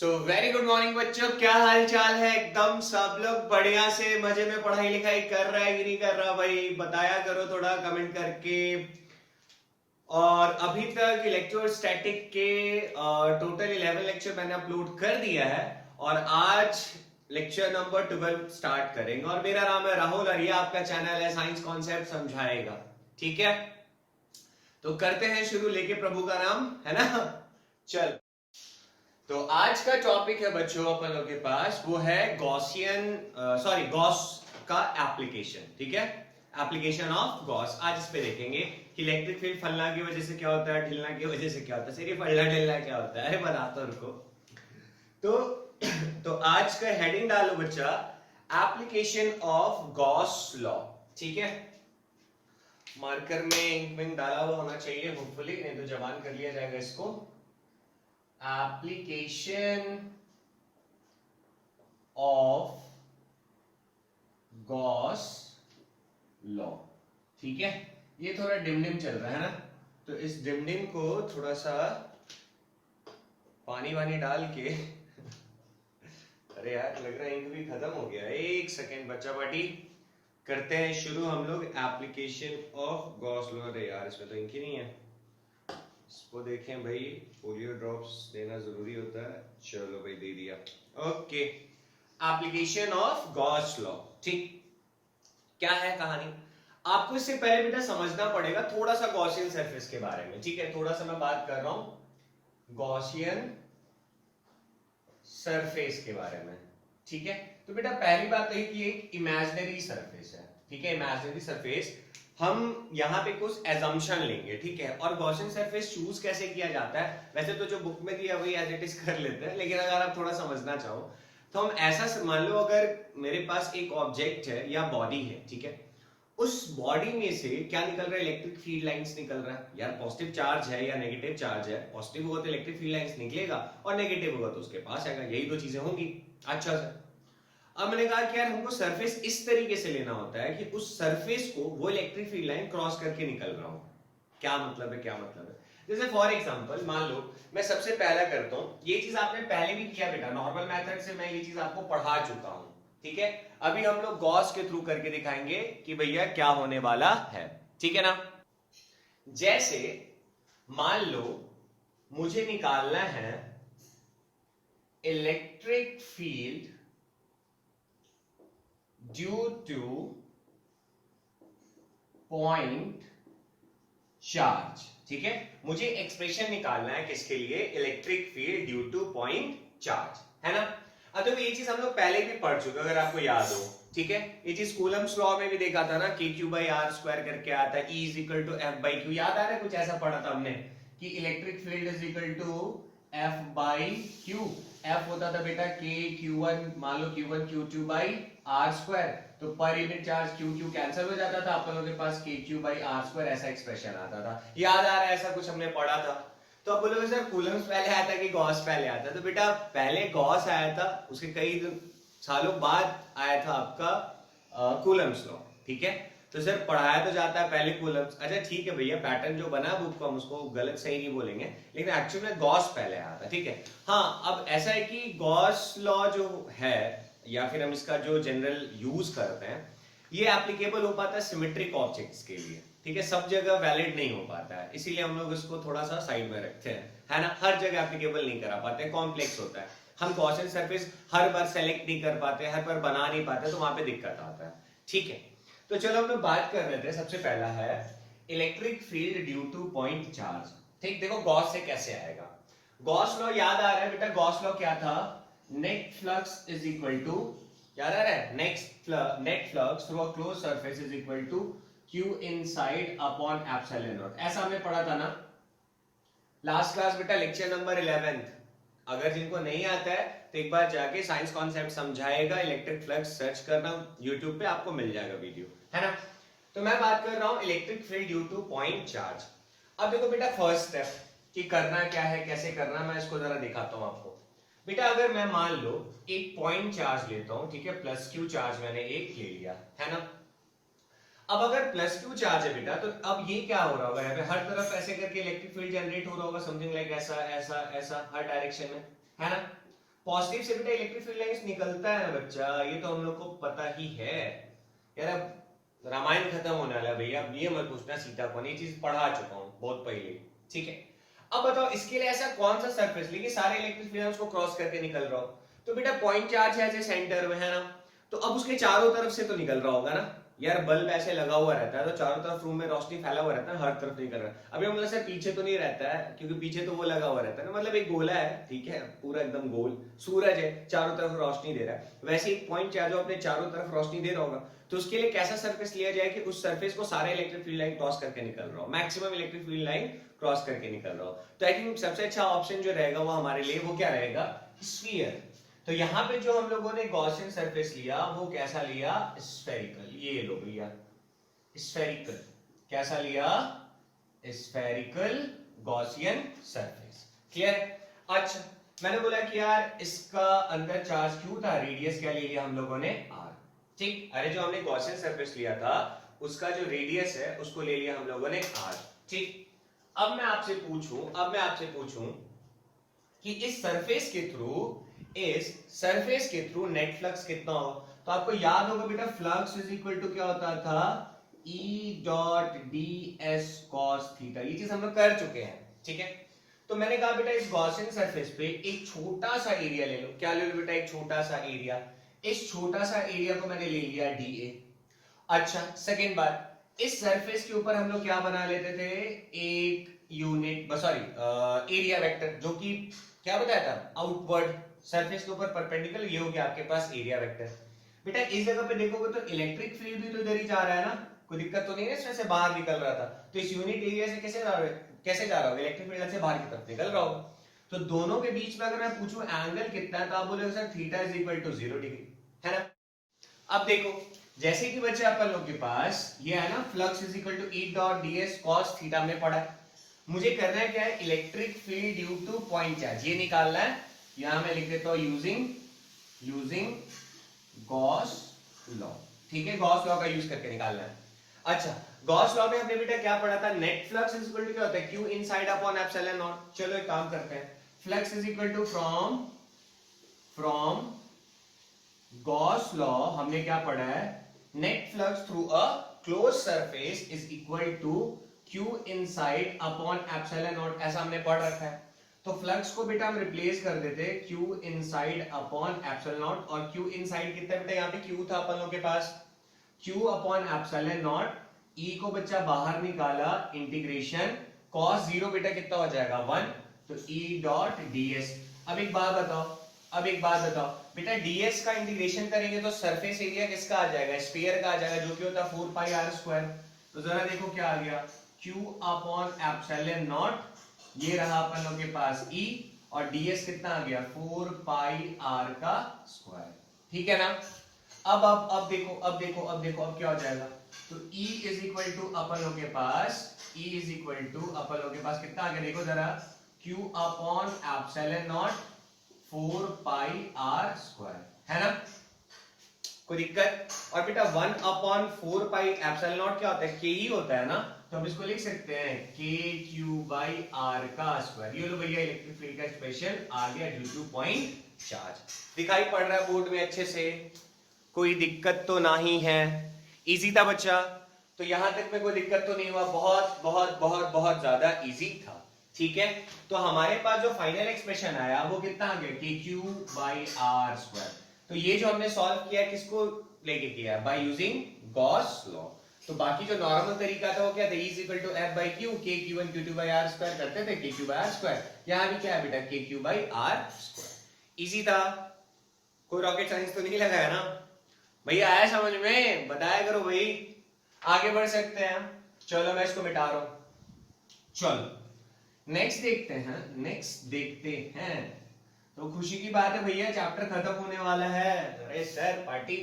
So very good morning बच्चों, क्या हाल चाल है? एकदम सब लोग बढ़िया से मजे में पढ़ाई लिखाई कर रहा है कि नहीं कर रहा? भाई बताया करो थोड़ा कमेंट करके। और अभी तक इलेक्ट्रोस्टैटिक के टोटल 11 लेक्चर मैंने अपलोड कर दिया है और आज लेक्चर नंबर 12 स्टार्ट करेंगे। और मेरा नाम है राहुल और ये आपका चैनल है साइंस कॉन्सेप्ट समझाएगा। ठीक है, तो करते हैं शुरू, लेके प्रभु का नाम, है ना? चल, तो आज का टॉपिक है बच्चों अपन लोग के पास, वो है गॉस का एप्लीकेशन। ठीक है, एप्लीकेशन ऑफ गॉस। आज इस पे देखेंगे कि इलेक्ट्रिक फील्ड फलना की वजह से क्या होता है, ढिलना की वजह से क्या होता है। सिर्फ फलना ढिलना क्या होता है, अरे बताता रुको। तो तो आज का हेडिंग डालो बच्चा, एप्लीकेशन ऑफ गॉस लॉ। ठीक है, मार्कर में इंक विंक डाला हुआ होना चाहिए होपफुली, नहीं तो जबान कर लिया जाएगा इसको। Application of Gauss law. ठीक है, ये थोड़ा डिमडिम चल रहा है ना, तो इस डिमडिम को थोड़ा सा पानी वानी डाल के अरे यार लग रहा है इंक भी खत्म हो गया। एक सेकेंड बच्चा पार्टी, करते हैं शुरू हम लोग। Application of Gauss law. अरे यार इसमें तो इंक ही नहीं है, इसको देखें भाई, पोलियो ड्रॉप्स देना जरूरी होता है। चलो भाई दे दिया। Okay, application of Gauss law. ठीक, क्या है कहानी? आपको इससे पहले बेटा समझना पड़ेगा थोड़ा सा गॉसियन सरफेस के बारे में। ठीक है, थोड़ा सा मैं बात कर रहा हूं गॉसियन सरफेस के बारे में। ठीक है, तो बेटा पहली बात तो ये एक इमेजिनरी सरफेस है। ठीक है, इमेजिनरी सरफेस, हम यहाँ पे कुछ एजम्पशन लेंगे। ठीक है, और गॉसियन सरफेस चूज कैसे किया जाता है, वैसे तो जो बुक में दिया वही एज इट इज कर लेते हैं, लेकिन अगर आप थोड़ा समझना चाहो तो हम ऐसा मान लो, अगर मेरे पास एक ऑब्जेक्ट है या बॉडी है, ठीक है, उस बॉडी में से क्या निकल रहा है? इलेक्ट्रिक फील्ड लाइंस निकल रहा है। यार पॉजिटिव चार्ज है या नेगेटिव चार्ज है, पॉजिटिव होगा तो इलेक्ट्रिक फील्ड लाइंस निकलेगा और नेगेटिव होगा तो उसके पास आएगा, यही दो चीजें होंगी। अच्छा सर, अब मैंने कहा कि यार हमको सरफेस इस तरीके से लेना होता है कि उस सरफेस को वो इलेक्ट्रिक फील्ड लाइन क्रॉस करके निकल रहा हूं। क्या मतलब है, क्या मतलब है? जैसे फॉर एग्जांपल मान लो मैं सबसे पहला करता हूं, ये चीज आपने पहले भी किया बेटा, नॉर्मल मेथड से मैं ये चीज आपको पढ़ा चुका हूं। ठीक है, अभी हम लोग गॉस के थ्रू करके दिखाएंगे कि भैया क्या होने वाला है। ठीक है ना? जैसे मान लो मुझे निकालना है electric field due to point charge. ठीक है, मुझे एक्सप्रेशन निकालना है किसके लिए? Electric field due to point charge, है ना? अब तो ये चीज हम लोग पहले भी पढ़ चुके, अगर आपको याद हो। ठीक है, ये चीज कूलम्स लॉ में भी देखा था ना, के क्यू बाई आर स्क्वायर करके आता है, E is equal to F by Q. याद आ रहा है? कुछ ऐसा पढ़ा था हमने कि electric field is equal to F by Q. F होता था बेटा के क्यू वन, मान लो Q one Q two by R square, तो per unit charge Q Q cancel हो जाता था, अपन लोगों के पास के क्यू बाई आर स्क्वायर ऐसा एक्सप्रेशन आता था। याद आ रहा है? ऐसा कुछ हमने पढ़ा था। तो आप बोलोगे सर कूलम्स पहले आया था कि गॉस पहले आया था? तो बेटा पहले गॉस आया था, उसके कई सालों बाद आया था आपका कूलम्स लॉ। ठीक है, तो सर पढ़ाया तो जाता है पहले कूलम्स। अच्छा ठीक है भैया, पैटर्न जो बना बुक को हम उसको गलत सही नहीं बोलेंगे, लेकिन एक्चुअली में गॉस पहले आया था। ठीक है, हाँ अब ऐसा है कि गॉस लॉ जो है, या फिर हम इसका जो जनरल यूज करते हैं, ये एप्लीकेबल हो पाता है सिमेट्रिक ऑब्जेक्ट्स के लिए। ठीक है, सब जगह वैलिड नहीं हो पाता है, इसीलिए हम लोग इसको थोड़ा सा साइड में रखते हैं, है ना? हर जगह एप्लीकेबल नहीं करा पाते, कॉम्प्लेक्स होता है, हम गॉसियन सरफेस हर बार सेलेक्ट नहीं कर पाते, हर बार बना नहीं पाते, तो वहां पे दिक्कत आता है। ठीक है, तो चलो हम लोग बात कर रहे थे, सबसे पहला है electric field due to point charge. ठीक, देखो गॉस से कैसे आएगा। गॉस लॉ याद आ रहा है बेटा? गॉस लॉ क्या था? Net flux is equal to, याद आ रहा है? Net flux through a close surface is equal to Q inside upon epsilon naught. ऐसा हमने पढ़ा था ना लास्ट क्लास बेटा, लेक्चर नंबर 11। अगर जिनको नहीं आता है तो एक बार जाके साइंस कॉन्सेप्ट समझाएगा इलेक्ट्रिक फ्लक्स सर्च करना यूट्यूब पे, आपको मिल जाएगा वीडियो, है ना? तो मैं बात कर रहा हूं electric field due to point charge. अब देखो बेटा फर्स्ट स्टेप कि करना क्या है, कैसे करना, मैं इसको जरा दिखाता हूं आपको। बेटा अगर मैं मान लो एक पॉइंट चार्ज लेता हूं, ठीक है, प्लस क्यू चार्ज मैंने एक ले लिया, है ना? अब अगर प्लस क्यू चार्ज है बेटा, तो अब ये क्या हो रहा होगा? यहाँ पे हर तरफ ऐसे करके इलेक्ट्रिक फील्ड जनरेट हो रहा होगा, समथिंग लाइक ऐसा ऐसा ऐसा, हर डायरेक्शन में, है ना? पॉजिटिव से बेटा इलेक्ट्रिक फील्ड लाइंस निकलता है ना बच्चा, ये तो हम लोग को पता ही है यार। अब रामायण खत्म होने वाला है भैया, अब ये मत पूछना सीता कौन, ये चीज पढ़ा चुका हूँ बहुत पहले, ठीक है। अब बताओ इसके लिए ऐसा कौन सा सरफेस लेके सारे इलेक्ट्रिक फील्ड को क्रॉस करके निकल रहा हो, तो बेटा पॉइंट चार्ज है ऐसे सेंटर में, है ना, तो अब उसके चारों तरफ से तो निकल रहा होगा ना यार, बल्ब ऐसे लगा हुआ रहता है तो चारों तरफ रूम में रोशनी फैला हुआ रहता है, हर तरफ निकल रहा है। अभी मतलब सर पीछे तो नहीं रहता है, क्योंकि पीछे तो वो लगा हुआ रहता है ना, मतलब एक गोला है, ठीक है, पूरा एकदम गोल, सूरज है, चारों तरफ रोशनी दे रहा है, वैसे एक पॉइंट चार्ज अपने चारों तरफ रोशनी दे रहा होगा, तो उसके लिए कैसा सरफेस लिया जाए कि उस सरफेस को सारे इलेक्ट्रिक फील्ड लाइन क्रॉस करके निकल रहा हो, maximum electric field line cross करके निकल रहा हो। तो आई थिंक सबसे अच्छा ऑप्शन जो रहेगा वो हमारे लिए वो क्या रहेगा, स्फीयर। तो यहाँ पे जो हम लोगों ने गॉसियन सरफेस लिया वो कैसा लिया, स्फेरिकल, ये लो भैया स्फेरिकल, कैसा लिया, स्फेरिकल गॉसियन सरफेस, क्लियर। अच्छा मैंने बोला कि यार इसका अंदर चार्ज क्यों था, रेडियस क्या ले लिया हम लोगों ने, आर, ठीक। अरे जो हमने गॉसियन सरफेस लिया था उसका जो रेडियस है उसको ले लिया हम लोगों ने आर, ठीक। अब मैं आपसे पूछूं कि इस सरफेस के थ्रू नेट फ्लक्स कितना हो, तो आपको याद होगा बेटा फ्लक्स इज इक्वल टू क्या होता था, E dot D S cos theta, ये चीज हम लोग कर चुके हैं, ठीक है। तो मैंने कहा बेटा इस गॉसियन सरफेस पे एक छोटा सा एरिया ले लो, क्या ले लो बेटा, एक छोटा सा एरिया, इस छोटा सा एरिया को मैंने ले लिया dA। अच्छा सेकेंड बात, इस सरफेस के ऊपर हम लोग क्या बना लेते थे, एक यूनिट, सॉरी एरिया वेक्टर, जो कि क्या बताया था, आउटवर्ड सरफेस के ऊपर परपेंडिकुलर, ये हो गया आपके पास एरिया वेक्टर। बेटा इस जगह पे देखोगे तो इलेक्ट्रिक फील्ड भी तो इधर ही जा रहा है ना, कोई दिक्कत तो नहीं है, इसमें से बाहर निकल रहा था, तो इस यूनिट एरिया से कैसे जा रहा होगा, इलेक्ट्रिक फील्ड से बाहर की तरफ निकल रहा होगा। तो दोनों के बीच में अगर मैं पूछूं एंगल कितना है, तो आप बोलोगे sir theta is equal to 0 degree, है ना। अब देखो जैसे कि बच्चे अपन लोग के पास ये है ना, flux is equal to E dot D S cos theta में पड़ा है, मुझे करना है क्या है, electric field due to point charge ये निकालना है। यहां मैं लिख देता हूं यूजिंग गॉस लॉ, ठीक है, गॉस लॉ का यूज करके निकालना है। अच्छा गॉस लॉ में हमने बेटा क्या पढ़ा था, net flux is equal to क्या होता है, Q inside upon epsilon naught. चलो एक काम करते हैं, flux is equal to from Gauss law हमने क्या पढ़ा है, net flux through a close surface is equal to Q inside upon epsilon naught, ऐसा हमने पढ़ रखा है। तो फ्लक्स को बेटा हम रिप्लेस कर देते Q inside upon epsilon naught, और क्यू इनसाइड कितना बेटा, यहाँ पे क्यू था अपन लोग के पास, क्यू अपॉन एप्सिलॉन नॉट, ई को बच्चा बाहर निकाला, इंटीग्रेशन cos 0 बेटा कितना हो जाएगा 1, तो ई डॉट ds। अब एक बात बताओ बेटा, ds का इंटीग्रेशन करेंगे तो सरफेस एरिया किसका आ जाएगा, स्फीयर का आ जाएगा, जो कि होता है 4 पाई आर स्क्वायर। तो जरा देखो क्या आ गया, q अपॉन एप्सिलॉन नॉट, ये रहा अपन लोग के पास e, और ds कितना आ गया 4 पाई r का स्क्वायर, ठीक है ना। अब देखो अब क्या हो जाएगा, तो E इज इक्वल टू अपन लोग के पास कितना आ गया, देखो जरा, Q upon epsilon not 4 pi r square, है ना, कोई दिक्कत। और बेटा 1 अपॉन 4 पाई एप्सिलॉन नॉट क्या होता है, K ही होता है ना, तो हम इसको लिख सकते हैं KQ बाई R का स्क्वायर। ये लो भैया इलेक्ट्रिक फील्ड का स्पेशल आ गया ड्यू टू पॉइंट चार्ज, दिखाई पड़ रहा है बोर्ड में अच्छे से, कोई दिक्कत तो नहीं है, इजी था बच्चा। तो यहां तक में कोई दिक्कत तो नहीं हुआ, बहुत बहुत बहुत बहुत ज्यादा इजी था, ठीक है। तो हमारे पास जो फाइनल एक्सप्रेशन आया वो कितना आ गया, KQ बाई R स्क्वायर। तो ये जो हमने सॉल्व किया किसको लेके किया, बाय यूजिंग गॉस लॉ। तो बाकी जो नॉर्मल तरीका था वो क्या था, E equal to F by Q, KQ1 Q2 by R square करते थे, KQ बाई R स्क्वायर। यहां भी क्या है बेटा, KQ by R square, easy था, कोई रॉकेट साइंस तो नहीं लगाया ना भैया, आया समझ में, बताया करो भाई। आगे बढ़ सकते हैं, चलो मैं इसको मिटा रहा हूं, चलो नेक्स्ट देखते हैं। तो खुशी की बात है भैया, चैप्टर खत्म होने वाला है। अरे सर पार्टी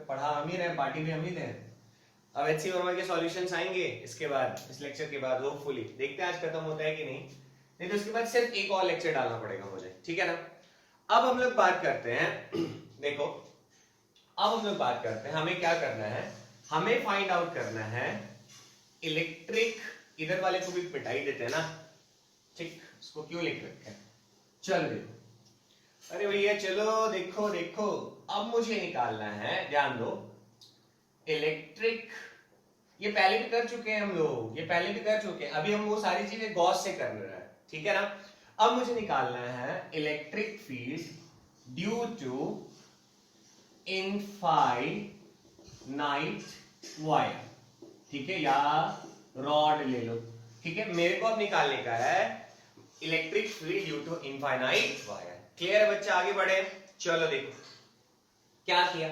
पढ़ा हम ही रहे, पार्टी भी हम ही दें। अब एचसी वर्मा के सॉल्यूशंस आएंगे इसके बाद, इस लेक्चर के बाद होपफुली, देखते हैं आज खत्म होता है कि नहीं तो उसके बाद सिर्फ एक और लेक्चर डालना पड़ेगा मुझे, ठीक है ना। अब हम लोग बात करते हैं देखो, अब हम लोग बात करते हैं हमें क्या करना है, हमें फाइंड आउट करना है इलेक्ट्रिक, इधर वाले को भी पिटाई देते हैं ना, ठीक, इसको क्यों लिख रखे हैं, चल देखो अरे भैया चलो देखो देखो, अब मुझे निकालना है, ध्यान दो, इलेक्ट्रिक, ये पहले भी कर चुके हैं हम लोग, ये पहले भी कर चुके हैं, अभी हम वो सारी चीजें गॉस से कर रहे हैं, ठीक है ना। अब मुझे निकालना है electric field due to infinite wire, ठीक है, या रॉड ले लो, ठीक है। मेरे को अब निकालने का है electric field due to infinite wire. Clear है बच्चा, आगे बढ़े। चलो देखो क्या किया,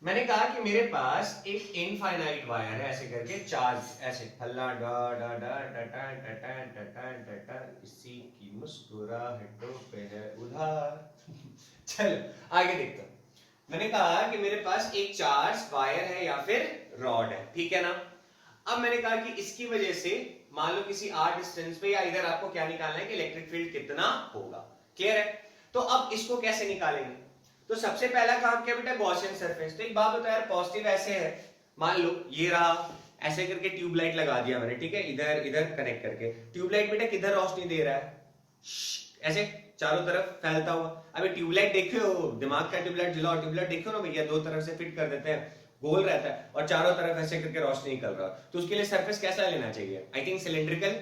मैंने कहा कि मेरे पास एक इनफाइनाइट वायर है, ऐसे करके चार्ज ऐसे हल्ला डा डा डा डा डा डा डा डा डा डा, इसी की मुस्कुराहटों पे है उधार। चलो आगे देखते हैं। मैंने कहा कि मेरे पास एक चार्ज वायर है या फिर रॉड है, ठीक है ना। अब मैंने कहा कि इसकी वजह से मान लो किसी आर डिस्टेंस पे या इधर आपको क्या निकालना है कि इलेक्ट्रिक फील्ड कितना होगा। क्लियर है। तो अब इसको कैसे निकालेंगे, तो सबसे पहला काम क्या बेटा, गॉसियन सरफेस। तो एक बात बताओ यार, पॉजिटिव ऐसे है, मान लो ये रहा, ऐसे करके ट्यूबलाइट लगा दिया मैंने, ठीक है, इधर इधर कनेक्ट करके। ट्यूबलाइट बेटा किधर रोशनी दे रहा है, ऐसे चारों तरफ फैलता हुआ। अभी ट्यूबलाइट देखो, दिमाग का ट्यूबलाइट जलाओ, ट्यूबलाइट देखो ना भैया, दो तरफ से फिट कर देते हैं, गोल रहता है और चारों तरफ ऐसे करके रोशनी निकल रहा है। तो उसके लिए सरफेस कैसा लेना चाहिए, आई थिंक सिलिंड्रिकल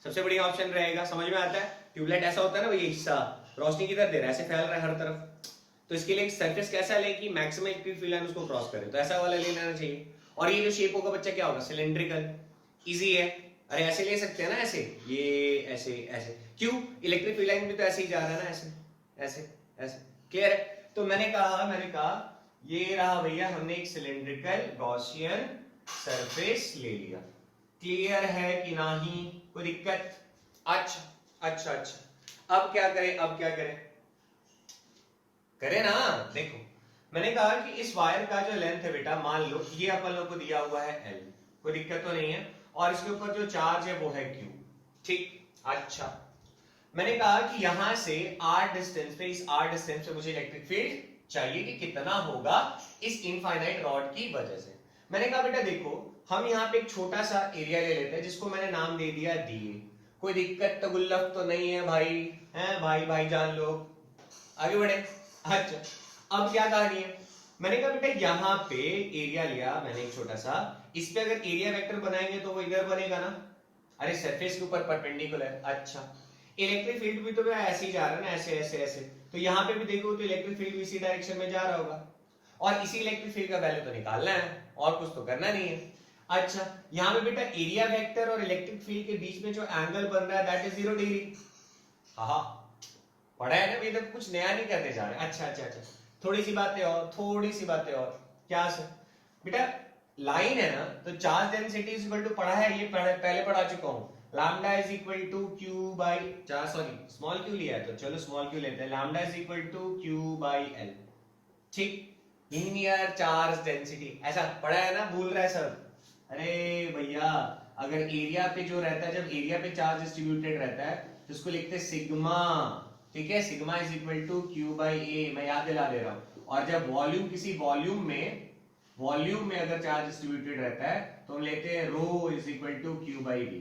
सबसे बढ़िया ऑप्शन रहेगा। समझ में आता है, ट्यूबलाइट ऐसा होता है ना भैया, हिस्सा रोशनी किधर दे रहा है, ऐसे फैल रहा है हर तरफ। तो इसके लिए सरफेस कैसा ले कि मैक्सिमम इलेक्ट्रिक फील्ड लाइन उसको क्रॉस करे, तो ऐसा वाला ले लेना चाहिए। और ये जो शेप होगा बच्चा क्या होगा, सिलिंड्रिकल। इजी है, अरे ऐसे ले सकते हैं ना, ऐसे ये ऐसे ऐसे, क्यों, इलेक्ट्रिक फील्ड लाइन भी तो ऐसे ही जा रहा है ना, ऐसे ऐसे ऐसे। क्लियर है। तो मैंने कहा ये रहा भैया, हमने एक सिलिंड्रिकल गॉसियन सरफेस ले लिया। क्लियर है कि नहीं, कोई दिक्कत। अच्छा अच्छा अच्छा, अब क्या करें, अब क्या करें, करे ना। देखो मैंने कहा कि इस वायर का जो लेंथ है बेटा, मान लो ये अपन लोग को दिया हुआ है L, कोई दिक्कत तो नहीं है, और इसके ऊपर जो चार्ज है वो है Q, ठीक। अच्छा, मैंने कहा कि यहां से R डिस्टेंस पे, इस R डिस्टेंस पे मुझे इलेक्ट्रिक फील्ड चाहिए कि कितना होगा इस इनफाइनाइट रॉड की वजह से। मैंने कहा बेटा देखो, हम यहाँ पे एक छोटा सा एरिया ले लेते हैं जिसको मैंने नाम दे दिया DA। कोई दिक्कत तो गुल्लक तो नहीं है भाई, हैं भाई भाईजान लोग, आगे बढ़े। अच्छा, अब क्या कहानी है, मैंने कहा बेटा यहाँ पे एरिया लिया मैंने एक छोटा सा, इस पे अगर एरिया वेक्टर बनाएंगे तो वो इधर बनेगा ना, अरे सरफेस के ऊपर परपेंडिकुलर। अच्छा, इलेक्ट्रिक फील्ड भी तो ऐसे ही जा रहा है ना, ऐसे ऐसे ऐसे, तो यहाँ पे भी देखो तो इलेक्ट्रिक फील्ड भी इसी डायरेक्शन में जा रहा होगा, और इसी इलेक्ट्रिक फील्ड का वैल्यू तो निकालना है, और कुछ तो करना नहीं है। अच्छा, यहाँ पे बेटा एरिया वेक्टर और इलेक्ट्रिक फील्ड के बीच में जो एंगल बन रहा है दैट इज 0 डिग्री। हाँ पढ़ा है ना, ये तो कुछ नया नहीं करने जा रहे। अच्छा अच्छा अच्छा, थोड़ी सी बातें और, थोड़ी सी बातें और, क्या सर बेटा, लाइन है ना, तो charge density is equal to, पढ़ा है ये, पहले पढ़ा चुका हूं, lambda is equal to Q by चार, सॉरी स्मॉल क्यू लिया है तो चलो स्मॉल क्यू लेते हैं, lambda is equal to Q by L, ठीक। लीनियर चार्ज डेंसिटी, ऐसा पढ़ा है ना, भूल रहा है सब। अरे भैया, अगर एरिया पे जो रहता है, जब एरिया पे चार्ज डिस्ट्रीब्यूटेड रहता है तो उसको लिखते हैं सिग्मा, ठीक है, sigma is equal to Q by A, मैं याद दिला दे रहा हूं। और जब वॉल्यूम, किसी वॉल्यूम में अगर चार्ज डिस्ट्रीब्यूटेड रहता है तो हम लेते हैं rho is equal to Q by V,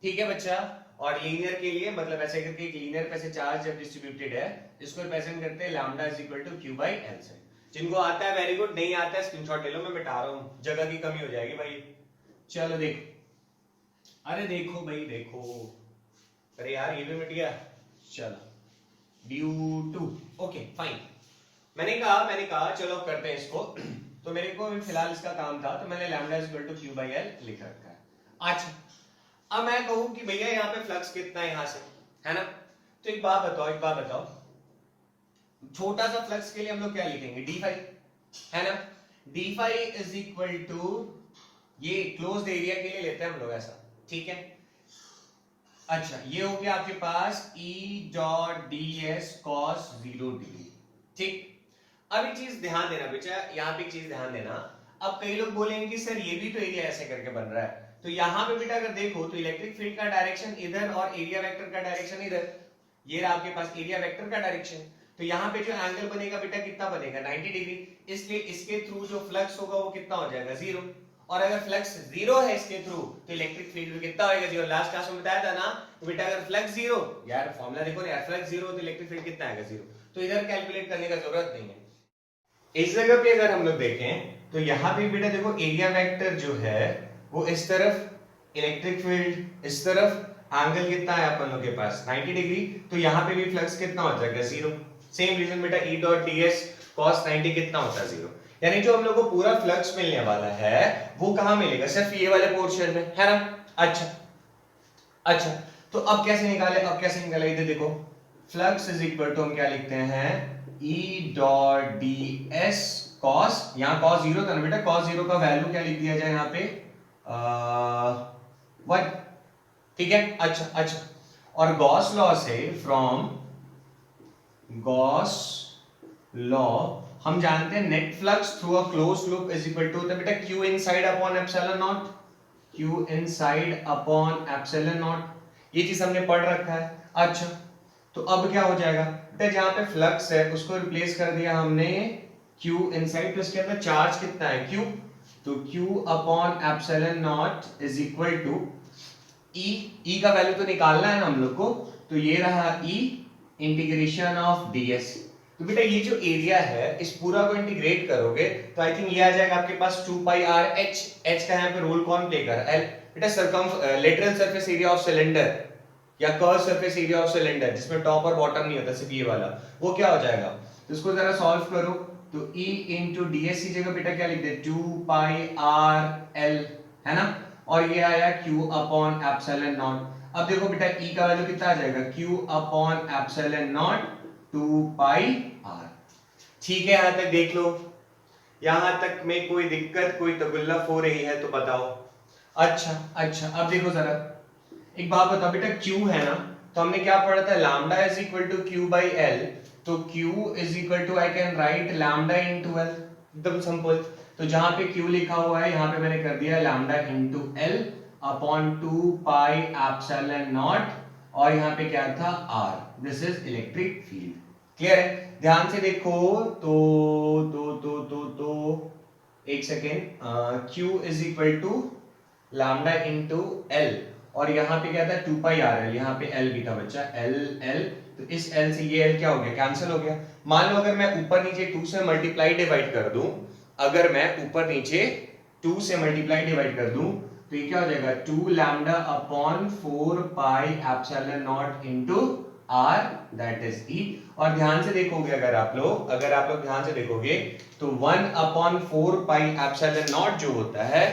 ठीक है बच्चा। और लीनियर के लिए मतलब ऐसे करके, एक लीनियर पे से चार्ज जब डिस्ट्रीब्यूटेड है इसको रिप्रेजेंट करते हैं lambda is equal to Q by L से। जिनको आता है वेरी गुड, नहीं आता है स्क्रीनशॉट ले लो, मैं मिटा रहा हूं, जगह की कमी हो जाएगी भाई। चलो देखो, अरे देखो भाई देखो, अरे यार ये भी मिट गया, चलो ड्यू टू, ओके फाइन। मैंने कहा चलो करते हैं इसको। तो मेरे को फिलहाल इसका काम था, तो मैंने lambda is equal to Q by L लिख रखा है। अच्छा, अब मैं कहूं कि भैया यहाँ पे फ्लक्स कितना है, यहां से है ना, तो एक बात बताओ, छोटा सा फ्लक्स के लिए हम लोग क्या लिखेंगे, डी फाई, है ना। D phi is equal to, ये क्लोज्ड एरिया के लिए लेते हैं हम लोग ऐसा, ठीक है। अच्छा, ये हो गया आपके पास E dot ds cos 0 degree, ठीक। अब एक चीज ध्यान देना बेटा, यहाँ पे एक चीज ध्यान देना, अब कई लोग बोलेंगे कि सर ये भी तो एरिया ऐसे करके बन रहा है, तो यहाँ पे बेटा अगर देखो तो इलेक्ट्रिक फील्ड का डायरेक्शन इधर और एरिया वेक्टर का डायरेक्शन इधर, ये रहा आपके पास एरिया वेक्टर का डायरेक्शन, तो यहाँ पे जो एंगल बनेगा बेटा कितना बनेगा, 90 डिग्री, इसलिए इसके थ्रू जो फ्लक्स होगा वो कितना हो जाएगा, 0। और अगर फ्लक्स 0 है इसके थ्रू तो इलेक्ट्रिक फील्ड भी कितना होगा, 0। लास्ट क्लास में बताया था ना, तो बेटा अगर फ्लक्स 0, यार फॉर्मूला देखो ना यार, फ्लक्स 0 तो इलेक्ट्रिक फील्ड कितना आएगा, 0। तो इधर कैलकुलेट करने का जरूरत नहीं है। इस जगह पे अगर हम लोग देखें तो यहाँ पे बेटा देखो एरिया वेक्टर जो है वो इस तरफ, इलेक्ट्रिक फील्ड इस तरफ, एंगल कितना है अपन लोग के पास 90 डिग्री, तो यहाँ पे भी फ्लक्स कितना हो जाएगा 0। सेम रीजन बेटा E डॉट ds cos 90 कितना होता है 0। यानी जो हम लोग को पूरा फ्लक्स मिलने वाला है वो कहाँ मिलेगा, सिर्फ ये वाले पोर्शन में, है ना। अच्छा तो अब कैसे निकाले, अब कैसे निकाले, इधर देखो फ्लक्स इज इक्वल टू हम क्या लिखते हैं E डॉट ds cos, यहाँ cos 0 था ना बेटा, cos 0 का वैल्यू क्या लिख दिया जाए यहाँ पे 1, ठीक है। अच्छा और गॉस लॉ से, फ्रॉम गॉस लॉ हम जानते हैं net flux through a closed loop is equal to बेटा q inside upon epsilon naught, q inside upon epsilon naught, ये चीज हमने पढ़ रखा है। अच्छा तो अब क्या हो जाएगा बेटा, जहां पे फ्लक्स है उसको रिप्लेस कर दिया हमने q इनसाइड, प्लस के अंदर चार्ज कितना है q, तो q upon epsilon naught is equal to E का वैल्यू तो निकालना है ना हम लोग को, तो ये रहा E इंटीग्रेशन ऑफ ds। तो बेटा ये जो एरिया है इस पूरा को इंटीग्रेट करोगे तो आई थिंक ये आ जाएगा आपके पास 2 पाई r h, h का यहाँ पे रोल कौन प्ले कर रहा है, बेटा lateral surface area of cylinder या curve surface area of cylinder जिसमें टॉप और बॉटम नहीं होता, सिर्फ ये वाला, वो क्या हो जाएगा, तो इसको जरा सॉल्व करो तो E इंटू ds की जगह बेटा क्या लिख दे 2 पाई r l, है ना, और ये आया q अपॉन एप्सिलॉन नॉट। अब देखो बेटा E का वैल्यू कितना आ जाएगा q upon epsilon naught 2 pi r, ठीक है। यहां तक देख लो, यहां तक में कोई दिक्कत, कोई तगुल्लफ हो रही है तो बताओ। अच्छा अब देखो जरा एक बात बताओ बेटा, q है ना, तो हमने क्या पढ़ा था lambda is equal to q by l, तो q is equal to I can write lambda into l, एकदम सिंपल। तो जहां पे q लिखा हुआ है यहाँ पे मैंने कर दिया lambda into l upon 2 pi epsilon naught, और यहाँ पे क्या था r, this is electric field. Clear है, ध्यान से देखो तो एक second, q is equal to lambda into l, और यहाँ पे क्या था 2 पाई r l, यहाँ पे l भी था बच्चा l, तो इस l से ये l क्या हो गया, कैंसिल हो गया। मान लो अगर मैं ऊपर नीचे 2 से मल्टीप्लाई डिवाइड कर दूं, अगर मैं ऊपर नीचे 2 से मल्टीप्लाई डिवाइड कर दूं तो ये क्या हो जाएगा 2 lambda upon 4 pi epsilon not into r, that is E। और ध्यान से देखोगे अगर आप लोग ध्यान से देखोगे तो 1 अपॉन 4 पाई एप्सिलॉन नॉट जो होता है,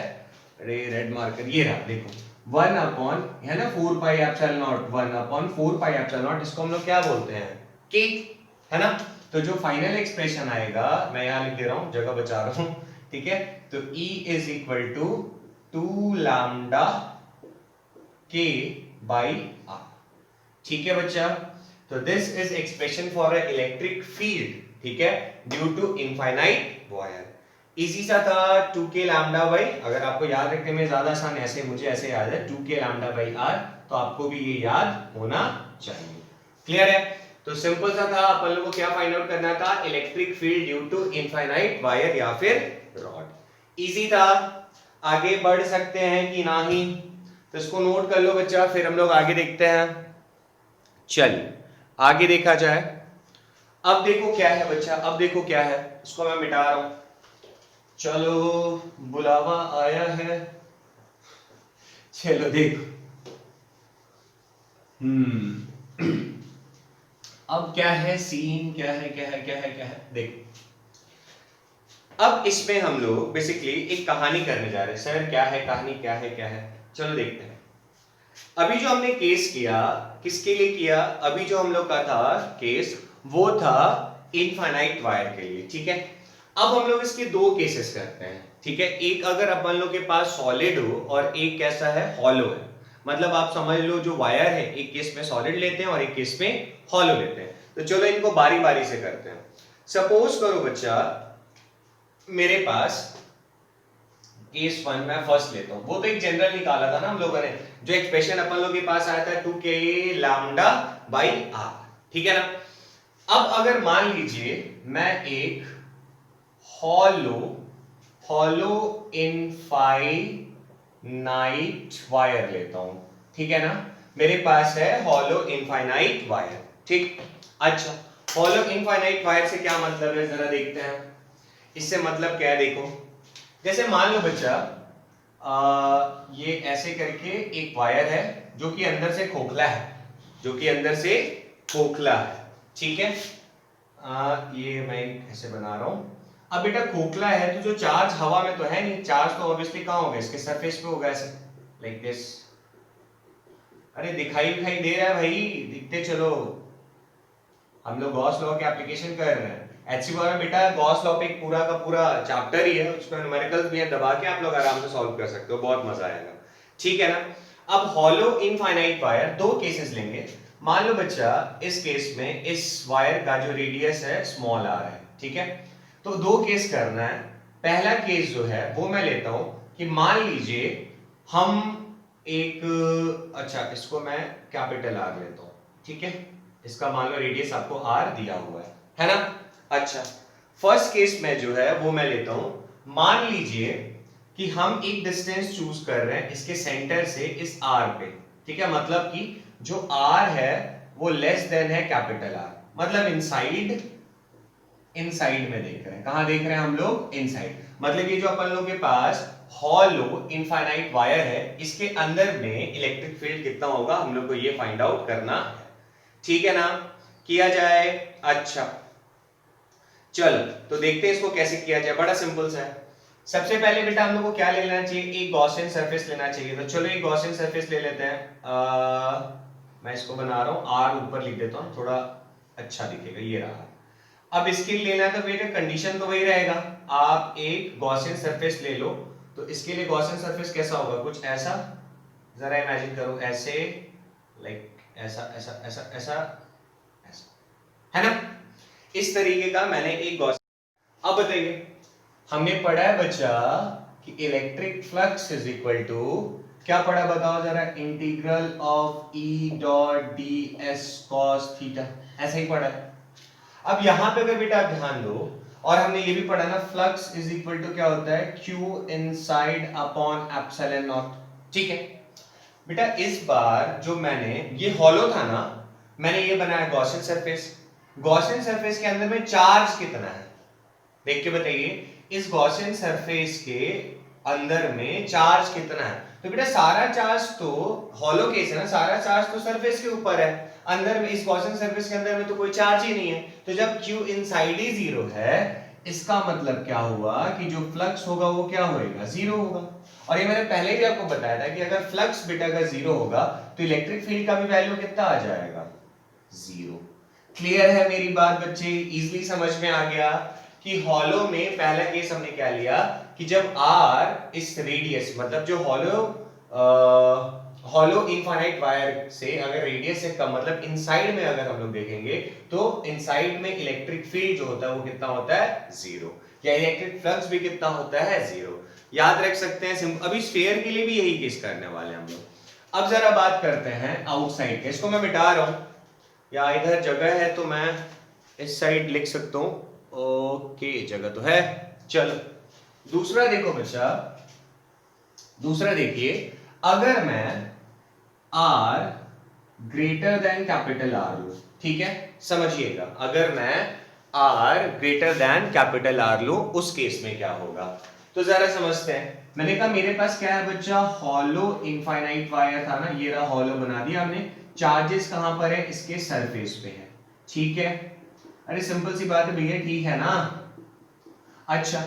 अरे रेड मार्कर ये रहा देखो 1 अपॉन है ना 4 पाई epsilon not, 1 upon 4 pi epsilon not, इसको हम लोग क्या बोलते हैं k, है ना। तो जो फाइनल एक्सप्रेशन आएगा, मैं यहां लिख दे रहा हूं, जगह बचा रहा हूं, ठीक है, तो E is equal to 2 lambda k by r, ठीक है बच्चा। तो this is expression for a electric field, ठीक है, due to infinite wire. Easy सा था 2k लैम्डा बाई, अगर आपको याद रखने में ज्यादा आसान, ऐसे मुझे ऐसे याद है 2k लैम्डा बाई r, तो आपको भी ये याद होना चाहिए। क्लियर है, तो सिंपल सा था, अपन लोगों को क्या फाइंड आउट करना था, electric field due to infinite wire या फिर रॉड। इजी था, आगे बढ़ सकते हैं कि नहीं, तो इसको नोट कर लो बच्चा, फिर हम लोग आगे देखते हैं। चलिए आगे देखा जाए। अब देखो क्या है बच्चा, अब देखो क्या है, इसको मैं मिटा रहा हूं, चलो बुलावा आया है, चलो देखो। अब क्या है सीन, क्या है देखो। अब इसमें हम लोग बेसिकली एक कहानी करने जा रहे हैं। सर क्या है कहानी, क्या है, चलो देखते हैं। अभी जो हमने केस किया, किसके लिए किया, अभी जो हम लोग का था केस, वो था इनफाइनाइट वायर के लिए, ठीक है। अब हम लोग इसके दो केसेस करते हैं, ठीक है। एक अगर अपन लोग के पास सॉलिड हो और एक कैसा है हॉलो है, मतलब आप समझ लो जो वायर है एक केस में सॉलिड लेते हैं और एक केस में हॉलो लेते हैं। तो चलो इनको बारी बारी से करते हैं। सपोज करो बच्चा मेरे पास केस 1 मैं फर्स्ट लेता हूं, वो तो एक जनरल निकाला था ना हम लोगों ने, जो एक्सप्रेशन अपन लोग के पास आया था 2k लैम्डा बाई r, ठीक है ना। अब अगर मान लीजिए मैं एक हॉलो इनफाइनाइट वायर लेता हूं, ठीक है ना, मेरे पास है हॉलो इनफाइनाइट वायर, ठीक। अच्छा हॉलो इनफाइनाइट वायर से क्या मतलब है जरा देखते हैं। इससे मतलब क्या है देखो, जैसे मान लो बच्चा ये ऐसे करके एक वायर है जो कि अंदर से खोखला है, जो कि अंदर से खोखला है, ठीक है। ये मैं ऐसे बना रहा हूं। अब बेटा खोखला है तो जो चार्ज हवा में तो है नहीं, चार्ज तो ऑब्वियसली कहां होगा, इसके सरफेस पे होगा, ऐसे लाइक दिस। अरे दिखाई दिखाई दे रहा है भाई, दिखते चलो, हम लोग गॉस लॉ की एप्लीकेशन कर रहे हैं। HCF में बेटा गॉस लॉ पे एक पूरा का पूरा चैप्टर ही है, उसमें न्यूमेरिकल्स भी है, दबा के आप लोग आराम से सॉल्व कर सकते हो, बहुत मजा आएगा, ठीक है ना। अब हॉलो इनफाइनाइट वायर दो केसेस लेंगे। मान लो बच्चा इस केस में इस वायर का जो रेडियस है स्मॉल आर है, ठीक है। तो दो केस करना है। पहला केस जो है वो मैं लेता हूं कि मान लीजिए हम एक, अच्छा इसको मैं कैपिटल आर लेता हूं, ठीक है। इसका मान लो रेडियस आपको आर दिया हुआ है ना। अच्छा फर्स्ट केस में जो है वो मैं लेता हूं, मान लीजिए कि हम एक डिस्टेंस चूज कर रहे हैं इसके सेंटर से इस आर पे, ठीक है। मतलब कि जो आर है वो लेस देन है कैपिटल आर, मतलब इनसाइड, इनसाइड में देख रहे हैं, कहां देख रहे हैं हम लोग, इनसाइड। मतलब ये जो अपन लोग के पास हॉलो इनफाइनाइट वायर है, इसके अंदर में इलेक्ट्रिक फील्ड कितना होगा हम लोग को ये फाइंड आउट करना है, ठीक है ना। किया जाए, अच्छा चलो तो देखते हैं इसको कैसे किया जाए, बड़ा सिंपल सा है। सबसे पहले बेटा हम लोग को क्या ले लेना चाहिए, एक गॉसियन सरफेस लेना चाहिए। तो चलो एक गॉसियन सरफेस ले लेते हैं। मैं इसको बना रहा हूं, आर ऊपर लिख देता हूं, थोड़ा अच्छा दिखेगा, ये रहा। अब इसके लिए लेना है तो बेटा कंडीशन तो वही रहेगा, आप एक गॉसियन सरफेस ले लो। तो इसके लिए गॉसियन सरफेस कैसा होगा, कुछ ऐसा, जरा इमेजिन करो, ऐसे लाइक ऐसा ऐसा ऐसा ऐसा ऐसा, है ना। इस तरीके का मैंने एक गॉसियन। अब बताइए, हमने पढ़ा है बच्चा कि electric flux is equal to क्या पढ़ा, बताओ जरा, integral of E dot D S cos theta, ऐसा ही पढ़ा है। अब यहां पे अगर बेटा आप ध्यान दो, और हमने ये भी पढ़ा ना, फ्लक्स इज इक्वल टू क्या होता है, Q inside upon epsilon naught, ठीक है। बेटा इस बार जो मैंने ये हॉलो था ना, मैंने ये बनाया गॉसियन सरफेस। गॉसियन सरफेस के अंदर में चार्ज कितना है, देख के बताइए, इस गॉसियन सरफेस के अंदर में चार्ज कितना है। तो बेटा सारा चार्ज तो हॉलो केस है ना, सारा चार्ज तो सरफेस के ऊपर है, अंदर में इस गॉसियन सरफेस के अंदर में तो कोई चार्ज ही नहीं है। तो जब Q इनसाइड ही जीरो है, इसका मतलब क्या हुआ कि जो फ्लक्स होगा वो क्या होएगा, जीरो होगा। और ये मैंने पहले भी आपको बताया था कि अगर फ्लक्स बेटा का जीरो होगा तो इलेक्ट्रिक फील्ड का भी वैल्यू कितना आ जाएगा, जीरो। क्लियर है मेरी बात बच्चे, इजीली समझ में आ गया कि हॉलो में पहला केस हमने क्या लिया कि जब R इस रेडियस, मतलब जो हॉलो इनफाइनाइट वायर से अगर रेडियस से कम, मतलब इनसाइड में अगर हम लोग देखेंगे तो इनसाइड में इलेक्ट्रिक फील्ड जो होता है वो कितना होता है, जीरो, या इलेक्ट्रिक फ्लक्स भी कितना होता है, जीरो। याद रख सकते हैं। अभी स्फीयर के लिए भी यही केस करने वाले हैं हम लोग। अब जरा बात करते हैं आउटसाइड के, इसको मैं मिटा रहा हूं, या इधर जगह है तो मैं इस साइड लिख सकता हूं, ओके जगह तो है। चलो दूसरा देखो बच्चा, दूसरा देखिए, अगर मैं R greater than capital R लूं, ठीक है, समझिएगा, अगर मैं R greater than capital R लूं, उस केस में क्या होगा, तो जरा समझते हैं। मैंने कहा मेरे पास क्या है बच्चा, हॉलो इनफाइनाइट वायर था ना, ये रहा हॉलो बना दिया हमने, चार्जेस कहां पर है, इसके सरफेस पे है, ठीक है। अरे सिंपल सी बात है भैया, ठीक है ना। अच्छा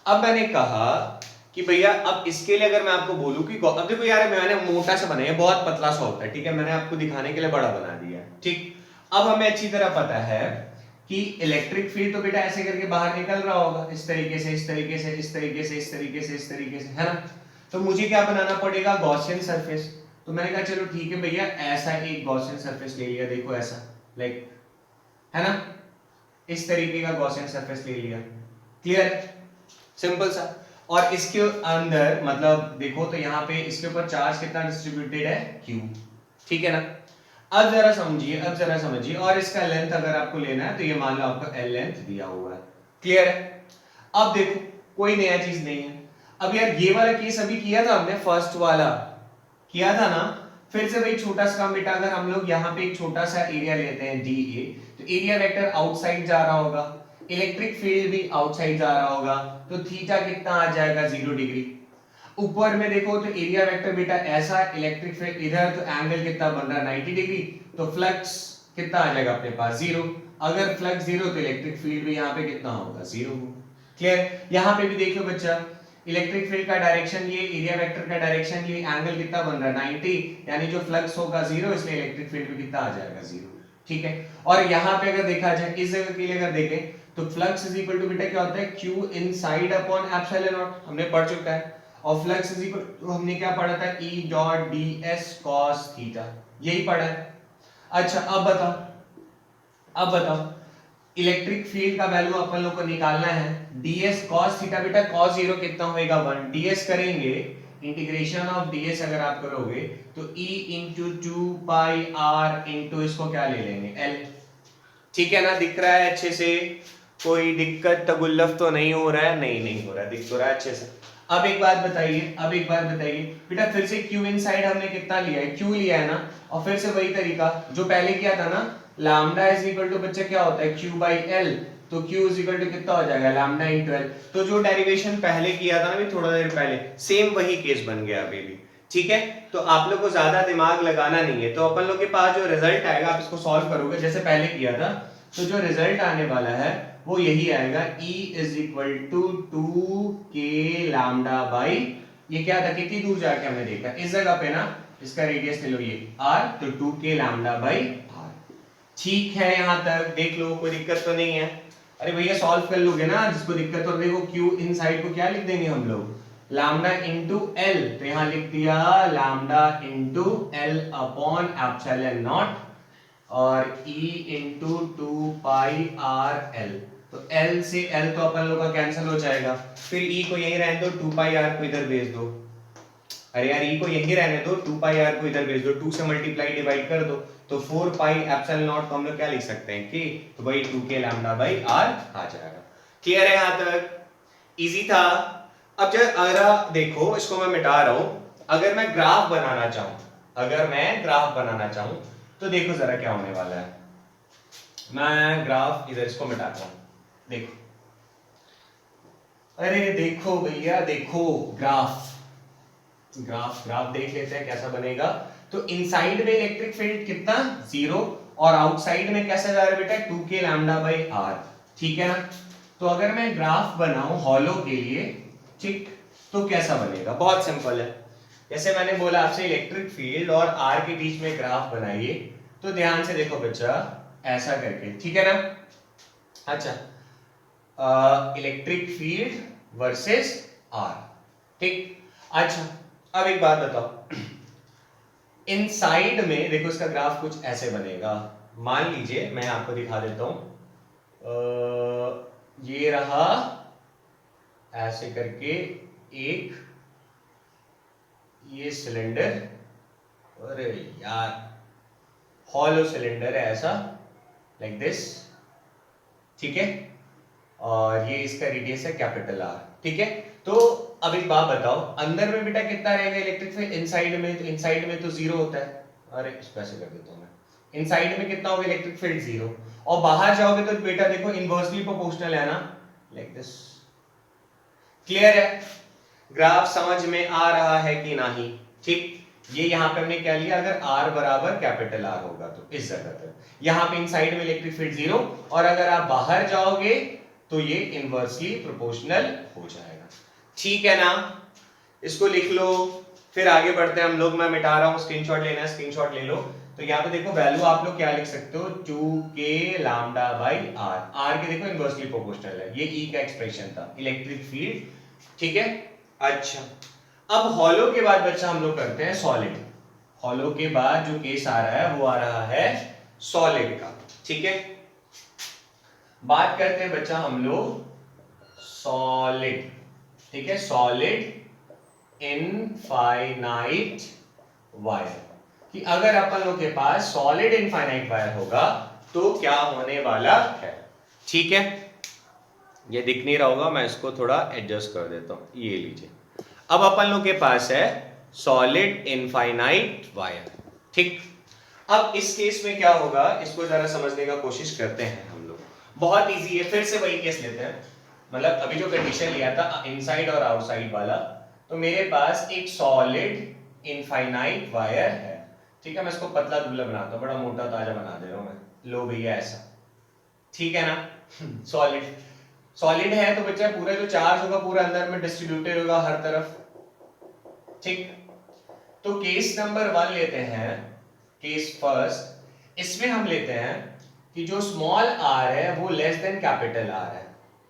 अब मैंने कहा कि भैया अब इसके लिए अगर मैं आपको बोलूं कि अब देखो यार मैंने मोटा सा बनाया, बहुत पतला सा होता है, ठीक है, मैंने आपको दिखाने के लिए बड़ा बना दिया, ठीक। अब हमें अच्छी तरह पता है कि इलेक्ट्रिक फील्ड तो बेटा ऐसे करके बाहर निकल रहा होगा, इस तरीके से, इस तरीके से, इस तरीके से, इस तरीके से, इस तरीके से, है ना। तो मुझे क्या बनाना पड़ेगा, गॉसियन सरफेस। तो मैंने कहा चलो ठीक है भैया, ऐसा एक गॉसियन सरफेस ले लिया, देखो ऐसा, लाइक, है ना, इस तरीके का गॉसियन सरफेस ले लिया, क्लियर, सिंपल सा। और इसके अंदर मतलब देखो तो यहाँ पे इसके ऊपर चार्ज कितना डिस्ट्रीब्यूटेड है, Q, ठीक है ना। अब जरा समझिए, अब जरा समझिए, और इसका लेंथ अगर आपको लेना है तो ये मान लो आपको L लेंथ दिया हुआ है, क्लियर है। अब देखो कोई नया चीज नहीं है। अब यार ये वाला केस अभी किया था हमने, फर्स्ट वाला किया था ना, फिर से भाई छोटा सा काम बेटा, अगर हम लोग यहाँ पे एक छोटा सा एरिया लेते हैं डी ए, तो एरिया वेक्टर आउटसाइड जा रहा होगा, इलेक्ट्रिक फील्ड भी आउटसाइड जा रहा होगा, तो थीटा कितना आ जाएगा 0 डिग्री। ऊपर में देखो तो एरिया वेक्टर बेटा ऐसा, इलेक्ट्रिक फील्ड इधर, तो एंगल कितना बन रहा है 90 डिग्री, तो फ्लक्स कितना आ जाएगा अपने पास 0। अगर फ्लक्स 0 तो इलेक्ट्रिक फील्ड भी यहाँ पे कितना होगा 0 होगा। क्लियर। यहाँ पे भी देख लो बच्चा, इलेक्ट्रिक फील्ड का डायरेक्शन ये, एरिया वेक्टर का डायरेक्शन ये, एंगल कितना बन रहा है 90, यानी जो फ्लक्स होगा 0, इसलिए इलेक्ट्रिक फील्ड भी कितना आ जाएगा 0। ठीक है। और यहाँ पे अगर देखा जाए इस जगह के लिए अगर देखें तो फ्लक्स इज इक्वल टू बेटा क्या होता है Q inside upon epsilon not, हमने पढ़ चुका है। और फ्लक्स इज इक्वल टू हमने क्या पढ़ा था E dot ds cos theta, यही पढ़ा है। अच्छा अब बताओ इलेक्ट्रिक फील्ड का वैल्यू अपन लोग को निकालना है, ds cos थीटा बेटा cos 0 कितना होएगा 1, ds करेंगे इंटीग्रेशन ऑफ ds अगर आप करोगे तो e into 2 pi r into इसको क्या ले लेंगे l। ठीक है ना, दिख रहा है अच्छे से, कोई दिक्कत तगुल्लफ तो नहीं हो रहा है? नहीं हो रहा है, दिख तो रहा है अच्छे से। अब एक बात बताइए बेटा, फिर से Q इनसाइड हमने कितना लिया है, Q लिया है ना, और फिर से वही तरीका जो पहले किया था ना, लैम्डा इज इक्वल टू बच्चा क्या होता है Q बाई L, तो Q इज इक्वल टू कितना हो जाएगा लैम्डा इनटू L। तो जो डेरिवेशन पहले किया था ना भी थोड़ा देर पहले, सेम वही केस बन गया अभी भी। ठीक है, तो आप लोग को ज्यादा दिमाग लगाना नहीं है, तो अपन लोग के पास जो रिजल्ट आएगा आप इसको सॉल्व करोगे जैसे पहले किया था, तो जो रिजल्ट आने वाला है वो यही आएगा, E is equal to 2k lambda by, ये क्या था, कितनी दूर जाके हमने देखा इस जगह पे ना, इसका रेडियस ले लो ये r, तो 2k लैम्डा बाई r। ठीक है, यहां तक देख लो, कोई दिक्कत तो नहीं है? अरे भैया सॉल्व कर लोगे ना, जिसको दिक्कत हो, देखो Q इनसाइड को क्या लिख देंगे हम लोग, लैम्डा इनटू L, तो यहां लिख दिया lambda into L upon epsilon naught, और E into 2 pi r L, तो L से L तो अपन लोग का कैंसिल हो जाएगा, फिर E को यहीं रहने दो, 2 पाई r को इधर भेज दो, अरे यार E को यहीं रहने दो, 2 पाई r को इधर भेज दो, 2 से मल्टीप्लाई डिवाइड कर दो, तो 4 पाई एप्सिलॉन नॉट को हम लोग क्या लिख सकते हैं कि, तो भाई 2k लैम्डा बाई r आ जाएगा। क्लियर है यहां तक? इजी था। अब जब अगर देखो इसको मैं मिटा रहा हूं, अगर मैं ग्राफ बनाना चाहूं तो देखो जरा क्या होने वाला है, मैं ग्राफ इधर इसको मिटाता हूं, देखो, अरे देखो भैया देखो, ग्राफ देख लेते हैं कैसा बनेगा। तो इनसाइड में इलेक्ट्रिक फील्ड कितना 0, और आउटसाइड में कैसा जा रहा है बेटा 2k लैम्डा बाई r। ठीक है ना, तो अगर मैं ग्राफ बनाऊं हॉलो के लिए, ठीक, तो कैसा बनेगा, बहुत सिंपल है। जैसे मैंने बोला आपसे इलेक्ट्रिक फील्ड और r के बीच में ग्राफ बनाइए, तो ध्यान से देखो बच्चा, ऐसा करके, ठीक है ना। अच्छा, इलेक्ट्रिक फील्ड वर्सेस r, ठीक। अच्छा, अब एक बात बताओ, इनसाइड में देखो इसका ग्राफ कुछ ऐसे बनेगा, मान लीजिए मैं आपको दिखा देता हूं, ये रहा ऐसे करके एक ये सिलेंडर, अरे यार हॉलो सिलेंडर है ऐसा, लाइक दिस, ठीक है, और ये इसका रेडियस है कैपिटल R। ठीक है, तो अब एक बात बताओ, अंदर में बेटा कितना रहेगा इलेक्ट्रिक फील्ड, इनसाइड में, तो इनसाइड में तो 0 होता है, अरे इसको ऐसे कर देता हूं मैं, इनसाइड में कितना होगा इलेक्ट्रिक फील्ड 0, और बाहर जाओगे तो बेटा देखो इनवर्सली प्रोपोर्शनल है ना, लाइक दिस। क्लियर है, ग्राफ समझ में आ रहा है कि नहीं? ठीक, ये यहां पे हमने क्या लिया, अगर R बराबर कैपिटल R होगा तो इस जगह पर, यहां पे इनसाइड में इलेक्ट्रिक फील्ड 0, और अगर आप बाहर जाओगे तो ये इनवर्सली प्रोपोर्शनल हो जाएगा। ठीक है ना, इसको लिख लो, फिर आगे बढ़ते हैं हम लोग, मैं मिटा रहा हूं, स्क्रीनशॉट लेना है, स्क्रीनशॉट ले लो। तो यहाँ पे देखो वैल्यू आप लोग क्या लिख सकते हो, 2k lambda by r, r के देखो इनवर्सली प्रोपोर्शनल है, ये E का एक्सप्रेशन था इलेक्ट्रिक फील्ड। ठीक है, अच्छा, अब हॉलो के बाद बच्चा हम लोग करते हैं सॉलिड। हॉलो के बाद जो केस आ रहा है वो आ रहा है सॉलिड का। ठीक है, बात करते हैं बच्चा हम लोग सॉलिड। ठीक है, सॉलिड इनफाइनाइट वायर, कि अगर अपन लोग के पास सॉलिड इनफाइनाइट वायर होगा तो क्या होने वाला है। ठीक है, ये दिख नहीं रहा होगा, मैं इसको थोड़ा एडजस्ट कर देता हूं, ये लीजिए। अब अपन लोग के पास है सॉलिड इनफाइनाइट वायर। ठीक। अब इस केस में क्या होगा, इसको जरा समझने का कोशिश करते हैं हम लोग। बहुत इजी है, फिर से वही केस लेते हैं। मतलब अभी जो कंडीशन लिया था इनसाइड और आउटसाइड वाला, तो मेरे पास एक सॉलिड इनफाइनाइट वायर है, ठीक है। मैं इसको पतला दुबला बनाता हूँ, बड़ा मोटा ताजा बना दे रहा हूँ मैं, लो भैया ऐसा, ठीक है ना। सॉलिड सॉलिड है तो बच्चा पूरा जो चार्ज होगा पूरा अंदर में डिस्ट्रीब्यूटेड होगा हर तरफ, ठीक। तो केस नंबर 1 लेते हैं, केस फर्स्ट। इसमें हम लेते हैं कि जो स्मॉल आर है वो लेस देन कैपिटल आर है,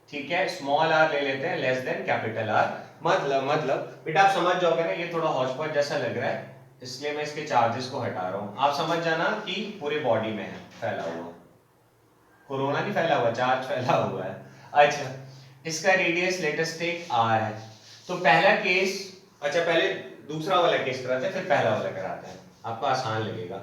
ठीक है। स्मॉल आर ले लेते हैं लेस देन कैपिटल आर। मतलब बेटा आप समझ जाओगे ना, ये थोड़ा हॉटस्पॉट जैसा लग रहा है, इसलिए मैं इसके चार्जेस को हटा रहा हूं। आप समझ जाना कि पूरे बॉडी में है फैला हुआ, कोरोना नहीं फैला हुआ, चार्ज फैला हुआ है। अच्छा, इसका रेडियस लेटेस्ट टेक आर है। तो पहला केस, अच्छा पहले दूसरा वाला केस कराते हैं फिर पहला वाला कराते हैं, आपको आसान लगेगा।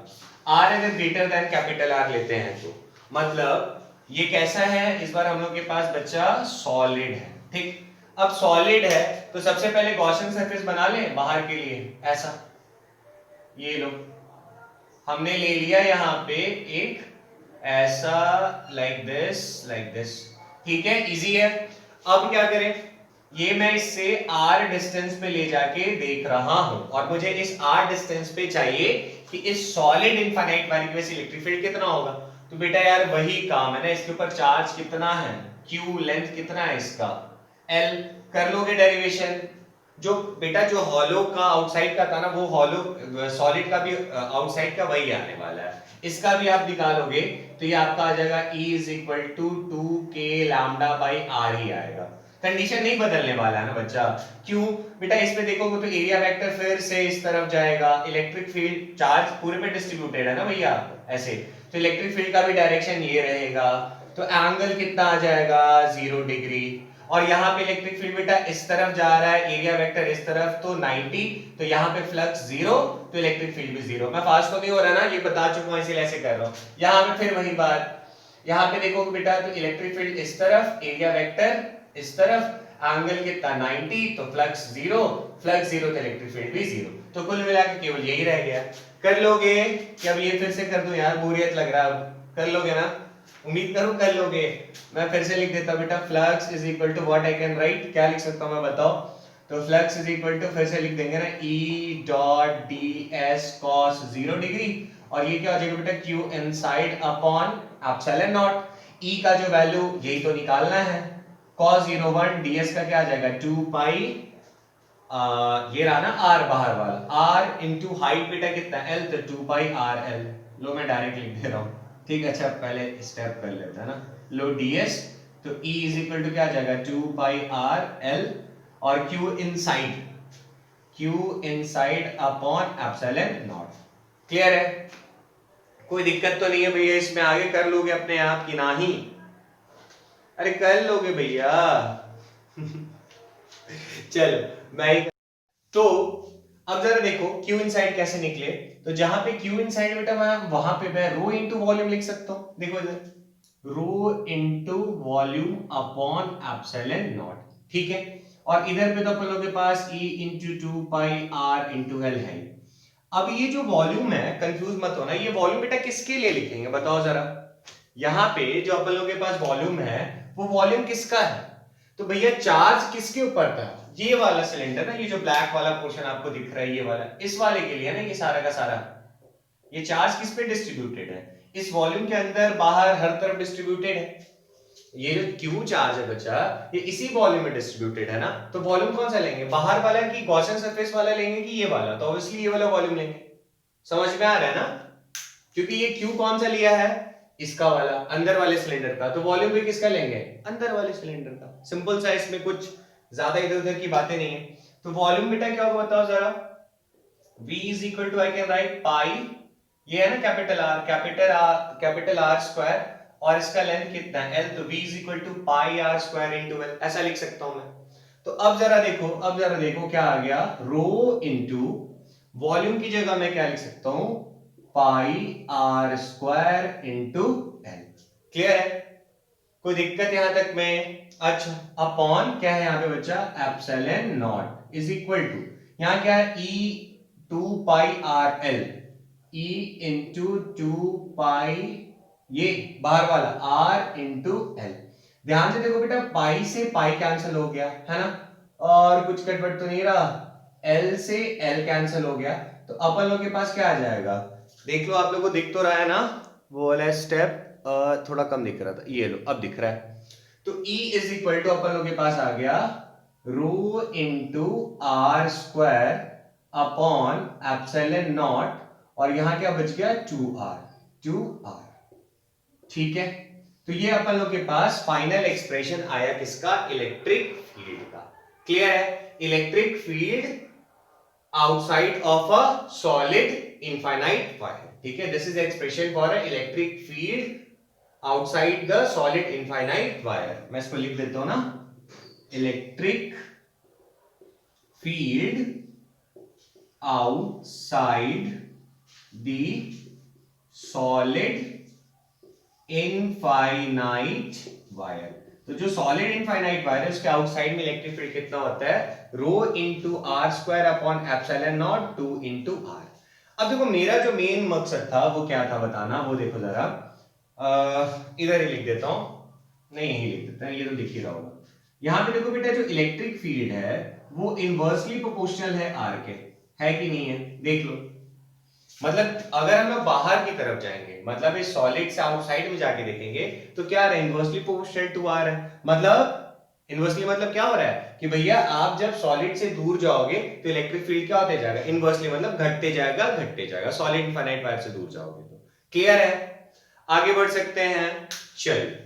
आर अगर ग्रेटर देन कैपिटल आर लेते हैं तो मतलब ये कैसा है, इस बार हम लोग के पास बच्चा सॉलिड है, ठीक। अब सॉलिड है तो सबसे पहले गॉसियन सरफेस बना लें बाहर के लिए, ऐसा ये लो, हमने ले लिया यहाँ पे एक ऐसा, लाइक दिस, ठीक है, इजी है। अब क्या करें, ये मैं इससे r डिस्टेंस पे ले जाके देख रहा हूं और मुझे इस r डिस्टेंस पे चाहिए कि इस सॉलिड इनफाइनाइट वायर की वजह से इलेक्ट्रिक फील्ड कितना होगा। तो बेटा यार वही काम है ना, इसके ऊपर चार्ज कितना है q, लेंथ कितना है इसका l, कर लोगे डेरिवेशन। जो बेटा जो हॉलो का आउटसाइड का था ना, वो हॉलो सॉलिड का भी आउटसाइड का वही आने वाला है, इसका भी आप निकालोगे तो ये आपका आ जाएगा E is equal to 2k lambda by r ही आएगा। कंडीशन नहीं बदलने वाला है ना बच्चा, क्यों बेटा, इसमें देखोगे तो एरिया वेक्टर फिर से इस तरफ जाएगा, इलेक्ट्रिक फील्ड चार्ज पूरे पे डिस्ट्रीब्यूटेड है ना भैया ऐसे, तो इलेक्ट्रिक फील्ड का भी डायरेक्शन ये रहेगा, तो एंगल कितना आ जाएगा 0 डिग्री। और यहाँ पे इलेक्ट्रिक फील्ड बेटा इस तरफ जा रहा है, एरिया वेक्टर इस तरफ, तो 90, तो यहाँ पे फ्लक्स 0, तो इलेक्ट्रिक फील्ड भी 0। मैं फास्ट तो नहीं हो रहा ना, ये बता चुका हूँ इसीलिए ऐसे कर रहा हूँ। यहाँ पे फिर वही बात, यहाँ पे देखो बेटा तो इलेक्ट्रिक फील्ड इस तरफ, एरिया वेक्टर इस तरफ, एंगल कितना 90, तो फ्लक्स 0, फ्लक्स 0 तो इलेक्ट्रिक फील्ड भी 0। तो कुल मिला के केवल यही रह गया। कर लोगे कि अब ये फिर से कर दूं यार, बोरियत लग रहा है, कर लोगे ना, उम्मीद करूं कर लोगे। मैं फिर से लिख देता हूं बेटा, flux is equal to what I can write, क्या लिख सकता हूं मैं बताओ। तो फ्लक्स इज इक्वल टू फिर से लिख देंगे ना E dot ds cos 0 degree, और ये क्या हो जाएगा बेटा q inside upon epsilon naught. E का जो वैल्यू यही तो निकालना है, cos 01 ds का क्या आ जाएगा 2 पाई, ये रहा ना r बाहर वाला, r इनटू हाइट बेटा कितना l, तो 2 पाई r l। लो मैं डायरेक्ट लिख दे रहा हूं, ठीक है। अच्छा पहले स्टेप कर लेते हैं ना, लो ds, तो E इज इक्वल टू क्या आ जाएगा 2 पाई r l, और q inside upon epsilon naught. Clear है, कोई दिक्कत तो नहीं है भैया इसमें, आगे कर लोगे अपने आप की नहीं, अरे कर लोगे भैया। चलो मैं, तो अब जरा देखो Q इनसाइड कैसे निकले। तो जहां पे Q इनसाइड बेटा वहां पे मैं रो इनटू वॉल्यूम लिख सकता हूं, देखो इधर rho into volume upon epsilon naught, ठीक है। और इधर पे तो अपन लोगों के पास E into 2 pi R into L है। अब ये जो वॉल्यूम है, कंफ्यूज मत होना, ये वॉल्यूम बेटा किसके लिए लिखेंगे बताओ जरा। यहाँ पे जो अपन लोगों के पास वॉल्यूम है वो वॉल्यूम किसका है, तो भैया चार्ज किसके ऊपर था, ये वाला सिलेंडर ना, ये जो ब्लैक वाला पोर्शन आपको दिख रहा है ये वाला, इस वाले के लिए ना ये सारा का सारा, ये चार्ज किस पे डिस्ट्रीब्यूटेड है, इस वॉल्यूम के अंदर बाहर हर तरफ डिस्ट्रीब्यूटेड है। ये जो क्यू चार्ज है बच्चा, ये इसी वॉल्यूम में डिस्ट्रीब्यूटेड है ना, तो वॉल्यूम कौन सा लेंगे, बाहर वाला कि गॉसियन सरफेस वाला लेंगे कि ये वाला, तो ऑब्वियसली ये वाला वॉल्यूम लेंगे। समझ में आ रहा है ना, क्योंकि ये क्यू कौन सा लिया है, इसका वाला अंदर वाले सिलेंडर का, तो वॉल्यूम भी किसका लेंगे, अंदर वाले सिलेंडर का। सिंपल सा, इसमें कुछ ज्यादा इधर उधर की बातें नहीं है। तो वॉल्यूम बेटा क्या होगा बताओ जरा, V is equal to I can write pi, ये है ना कैपिटल R स्क्वायर, और इसका लेंथ कितना है L, तो V is equal to pi R square into L, ऐसा लिख सकता हूं मैं। तो अब जरा देखो क्या आ गया, रो इनटू वॉल्यूम की जगह मैं क्या लिख सकता हूं, पाई R square into L। Clear है, कोई दिक्कत यहां तक में। अच्छा अपॉन क्या है यहाँ पे बच्चा, epsilon naught is equal to, यहाँ क्या है E 2 pi R L, E into 2 pi, ये बाहर वाला R इंटू एल। ध्यान से देखो बेटा, पाई से पाई कैंसिल हो गया है ना, और कुछ कटवट तो नहीं रहा, L से L कैंसिल हो गया, तो अपन लोग के पास क्या आ जाएगा, देख लो आप लोगों को दिख तो रहा है ना, वो वाला स्टेप थोड़ा कम दिख रहा था, ये लो अब दिख रहा है। तो E इज इक्वल टू अपन लोग के पास आ गया rho into R square upon epsilon naught, और यहां क्या बच गया 2r। ठीक है, तो ये अपन लोग के पास फाइनल एक्सप्रेशन आया किसका, इलेक्ट्रिक फील्ड का। क्लियर है, electric field outside of a solid infinite wire. ठीक है, this is expression for a electric field outside the solid infinite wire. मैं इसको लिख देता हूं ना, electric field outside the solid infinite wire. तो जो सॉलिड इनफाइनाइट वायर है उसके आउटसाइड में इलेक्ट्रिक फील्ड कितना होता है, rho into R square upon epsilon naught 2 into R. अब देखो मेरा जो मेन मकसद था वो क्या था बताना, वो देखो जरा, इधर ही लिख देता हूं, नहीं यही लिख देता है, ये तो दिख ही रहा होगा। यहां पे देखो बेटा, जो इलेक्ट्रिक फील्ड है वो इनवर्सली प्रोपोर्शनल है आर के, है कि नहीं है, देख लो। मतलब अगर हम लोग बाहर की तरफ जाएंगे, मतलब इस सॉलिड से आउटसाइड में जाके देखेंगे, तो क्या इनवर्सली प्रोपोर्शनल टू आर है। मतलब इनवर्सली मतलब क्या हो रहा है कि भैया आप जब सॉलिड से दूर जाओगे तो इलेक्ट्रिक फील्ड क्या होते जाएगा, इनवर्सली मतलब घटते जाएगा सॉलिड इनफाइनाइट वायर से दूर जाओगे तो। क्लियर है, आगे बढ़ सकते हैं। चलिए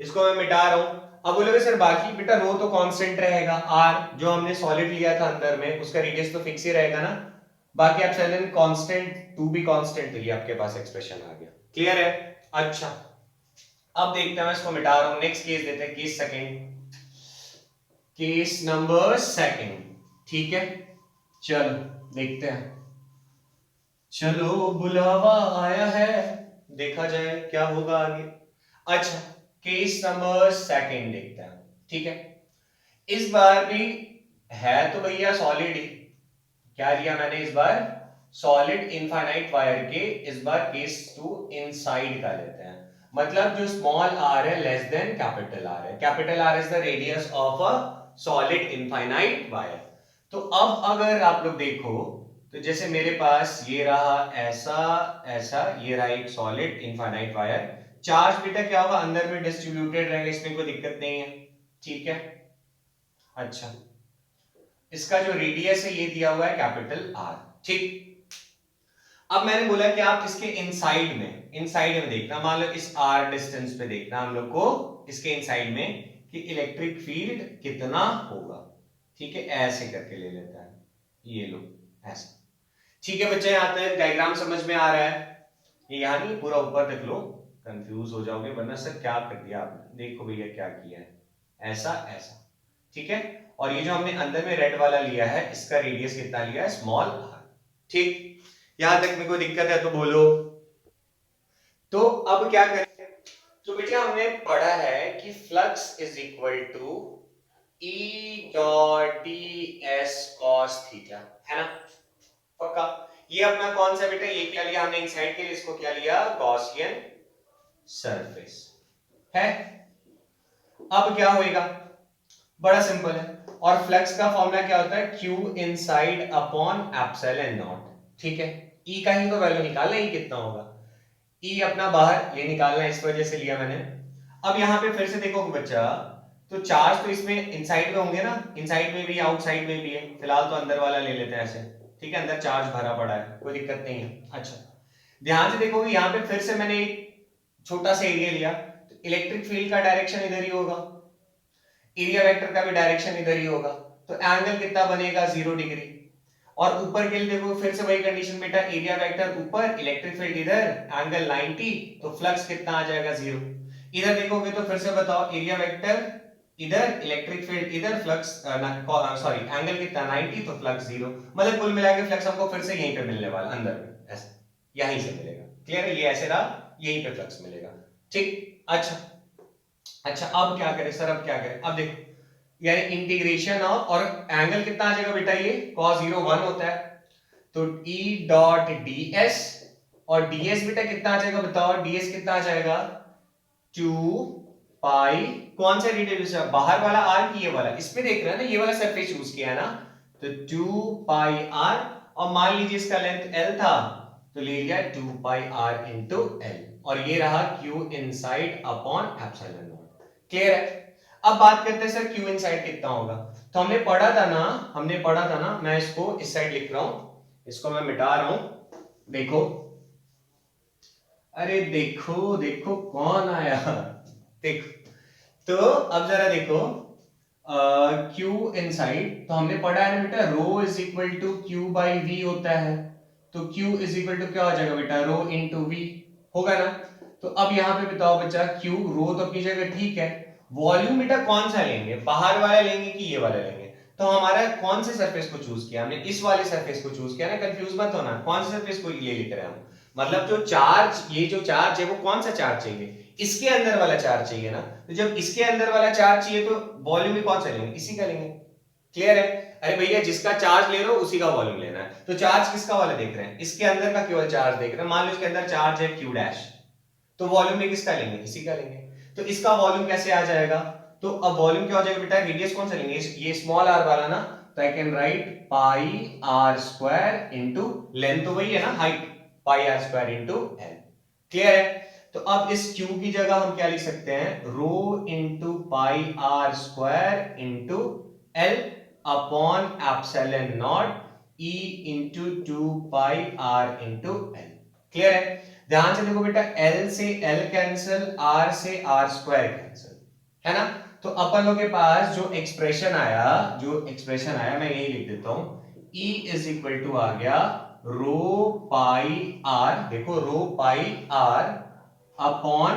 इसको मैं मिटा रहा हूं। अब बोलोगे सर बाकी बेटा रो तो कांस्टेंट रहेगा, आर जो हमने सॉलिड लिया था अंदर में उसका रेडियस तो फिक्स ही रहेगा ना, बाकी एप्सिलॉन कांस्टेंट, 2 भी कांस्टेंट, तो ये आपके पास एक्सप्रेशन आ गया। क्लियर है, अच्छा अब देखते हैं, मैं इसको मिटा रहा हूं, नेक्स्ट केस देते हैं, case second, case number second. ठीक है, चलो देखते हैं, चलो बुलावा आया है, देखा जाए क्या होगा आगे। अच्छा केस नंबर सेकंड देखते हैं। ठीक है, इस बार भी है तो भैया सॉलिड ही, क्या लिया मैंने इस बार, सॉलिड इनफाइनाइट वायर के, इस बार केस 2 इनसाइड का लेते हैं। मतलब जो स्मॉल आर है लेस देन कैपिटल आर है, capital R is the radius of a solid infinite wire. तो अब अगर आप लोग देखो, तो जैसे मेरे पास ये रहा ऐसा ऐसा, ये रहा एक सॉलिड इनफाइनाइट वायर, चार्ज बेटा क्या होगा अंदर में डिस्ट्रीब्यूटेड रहेगा, इसमें कोई दिक्कत नहीं है। ठीक है, अच्छा इसका जो रेडियस है ये दिया हुआ है कैपिटल आर। ठीक, अब मैंने बोला कि आप इसके इनसाइड में देखना, मान लो इस आर डिस्टेंस पे देखना हम लोग को, इसके इनसाइड में कि इलेक्ट्रिक फील्ड कितना होगा। ठीक है, ऐसे करके ले लेता है, ये लो ऐसा। ठीक है बच्चे, यहाँ तक डायग्राम समझ में आ रहा है, ये यहाँ नहीं पूरा ऊपर तक लो, कंफ्यूज हो जाओगे, वरना सर क्या कर दिया आपने, देखो भैया क्या किया है, ऐसा ऐसा। ठीक है, और ये जो हमने अंदर में रेड वाला लिया है इसका रेडियस कितना लिया है, स्मॉल आर। ठीक, यहां तक में कोई दिक्कत है तो बोलो। तो अब क्या करें, तो बेटा हमने पढ़ा है कि flux is equal to E dot D S cos theta, है ना, पक्का। ये अपना कौन सा बेटा, ये क्या लिया हमने इनसाइड के लिए, इसको क्या लिया, गॉसियन सरफेस है। अब क्या होएगा, बड़ा सिंपल है, और फ्लक्स का फॉर्मूला क्या होता है, Q inside upon epsilon naught. ठीक है, E का ही तो वैल्यू निकालना है, कितना होगा, E अपना बाहर ये निकालना है, इस वजह से लिया मैंने। अब यहां पे फिर से देखो बच्चा, तो चार्ज तो इसमें इनसाइड में होंगे ना, इनसाइड में भी आउटसाइड में भी है, फिलहाल तो अंदर वाला ले लेते हैं ऐसे। ठीक है, अंदर चार्ज भरा पड़ा है, कोई दिक्कत नहीं है। अच्छा ध्यान से देखोगे, यहाँ पे फिर से मैंने एक छोटा सा एरिया लिया, तो इलेक्ट्रिक फील्ड का डायरेक्शन इधर ही होगा, एरिया वेक्टर का भी डायरेक्शन इधर ही होगा, तो एंगल कितना बनेगा 0 डिग्री। और ऊपर के लिए देखो फिर से वही कंडीशन बेटा, एरिया वेक्टर ऊपर, इलेक्ट्रिक फील्ड इधर, एंगल 90, तो फ्लक्स कितना आ जाएगा 0। इधर देखोगे तो फिर से बताओ, एरिया वेक्टर इधर, इलेक्ट्रिक फील्ड इधर, फ्लक्स सॉरी एंगल कितना 90, तो फ्लक्स 0। मतलब कुल मिला के फ्लक्स हमको फिर से यहीं पे मिलने वाला, अंदर में ऐसे यहीं से मिलेगा। क्लियर है, ये ऐसे रहा, यहीं पे फ्लक्स मिलेगा। ठीक, अच्छा अच्छा अब क्या करें सर, अब क्या करें, अब देखो यानी इंटीग्रेशन ऑफ, और एंगल कितना आ जाएगा बेटा, ये cos 0 1 होता है, तो E डॉट ds और ds बेटा कितना आ जाएगा बताओ, ds कितना आ जाएगा 2 पाई, कौन सा रिलेटिव है बाहर वाला r की ये वाला, इसमें देख रहे हैं ना ये वाला सरफेस यूज किया है ना, तो 2 पाई r, और मान लीजिए इसका लेंथ l था तो ले लिया 2 पाई r इंटू l, और ये रहा q inside upon epsilon naught. Clear है? अब बात करते हैं सर q इनसाइड कितना होगा। तो हमने पढ़ा था ना, मैं इसको इस साइड लिख रहा हूं, इसको मैं मिटा रहा हूं, देखो, अरे देखो देखो कौन आया, देखो, तो अब जरा देखो Q इनसाइड, तो हमने पढ़ा है ना बेटा rho is equal to Q by V होता है, तो Q इज इक्वल टू क्या हो जाएगा बेटा, रो इंटू V होगा ना। तो अब यहाँ पे बताओ बच्चा, Q रो तो अपनी जगह ठीक है, वॉल्यूम बेटा कौन सा लेंगे, बाहर वाला लेंगे कि ये वाला लेंगे, तो हमारा कौन से सरफेस को चूज किया हमने, इस वाले सरफेस को चूज किया ना, कंफ्यूज मत होना, कौन से सरफेस को ये लिख रहे हैं हम, मतलब जो चार्ज, ये जो चार्ज है वो कौन सा चार्ज चाहिए, इसके अंदर वाला चार्ज चाहिए ना, तो जब इसके अंदर वाला चार्ज चाहिए तो वॉल्यूम भी कौन सा लेंगे, इसी का लेंगे। क्लियर है? अरे भैया जिसका चार्ज ले रहे हो उसी का वॉल्यूम लेना है, तो चार्ज किसका वाला देख रहे हैं, इसके अंदर का केवल चार्ज देख रहे हैं, मान लो इसके अंदर चार्ज है Q डैश, तो वॉल्यूम भी किसका लेंगे, इसी का लेंगे, तो इसका वॉल्यूम कैसे आ जाएगा, तो अब वॉल्यूम क्या हो जाएगा बेटा, रेडियस कौन सा लेंगे, ये स्मॉल r वाला ना, तो आई can write pi r square into length, तो वही है ना हाइट, पाई r square into l। Clear है? तो अब इस q की जगह हम क्या लिख सकते हैं, rho into pi r square into l upon epsilon naught e into 2 pi r into l। Clear है? ध्यान से देखो बेटा, l से l कैंसिल, r से r स्क्वायर कैंसिल, है ना, तो अपन लोग के पास जो एक्सप्रेशन आया मैं यही लिख देता हूं, E इज इक्वल टू आ गया रो पाई r, देखो रो पाई r अपॉन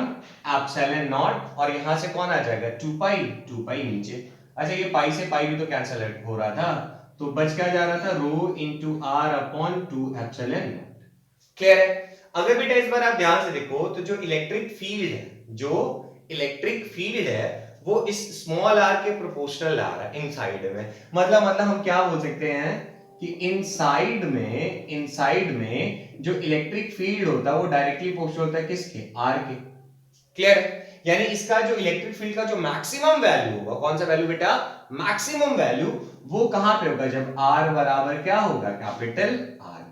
एप्सिलॉन नॉट, और यहां से कौन आ जाएगा 2 पाई नीचे, अच्छा ये पाई से पाई भी तो कैंसिल हो रहा था, तो बच क्या जा रहा था, rho into r upon 2 epsilon naught. Clear है? अगर बेटा इस बार आप ध्यान से देखो तो जो इलेक्ट्रिक फील्ड है वो इस स्मॉल r के प्रोपोर्शनल आ रहा है इनसाइड में, मतलब हम क्या बोल सकते हैं कि इनसाइड में जो इलेक्ट्रिक फील्ड होता है वो डायरेक्टली प्रोपोर्शनल होता है किसके, r के। क्लियर है? यानी इसका जो इलेक्ट्रिक फील्ड का जो मैक्सिमम वैल्यू होगा, कौन सा वैल्यू बेटा, मैक्सिमम वैल्यू, वो कहां पे होगा, जब r बराबर क्या होगा, कैपिटल R।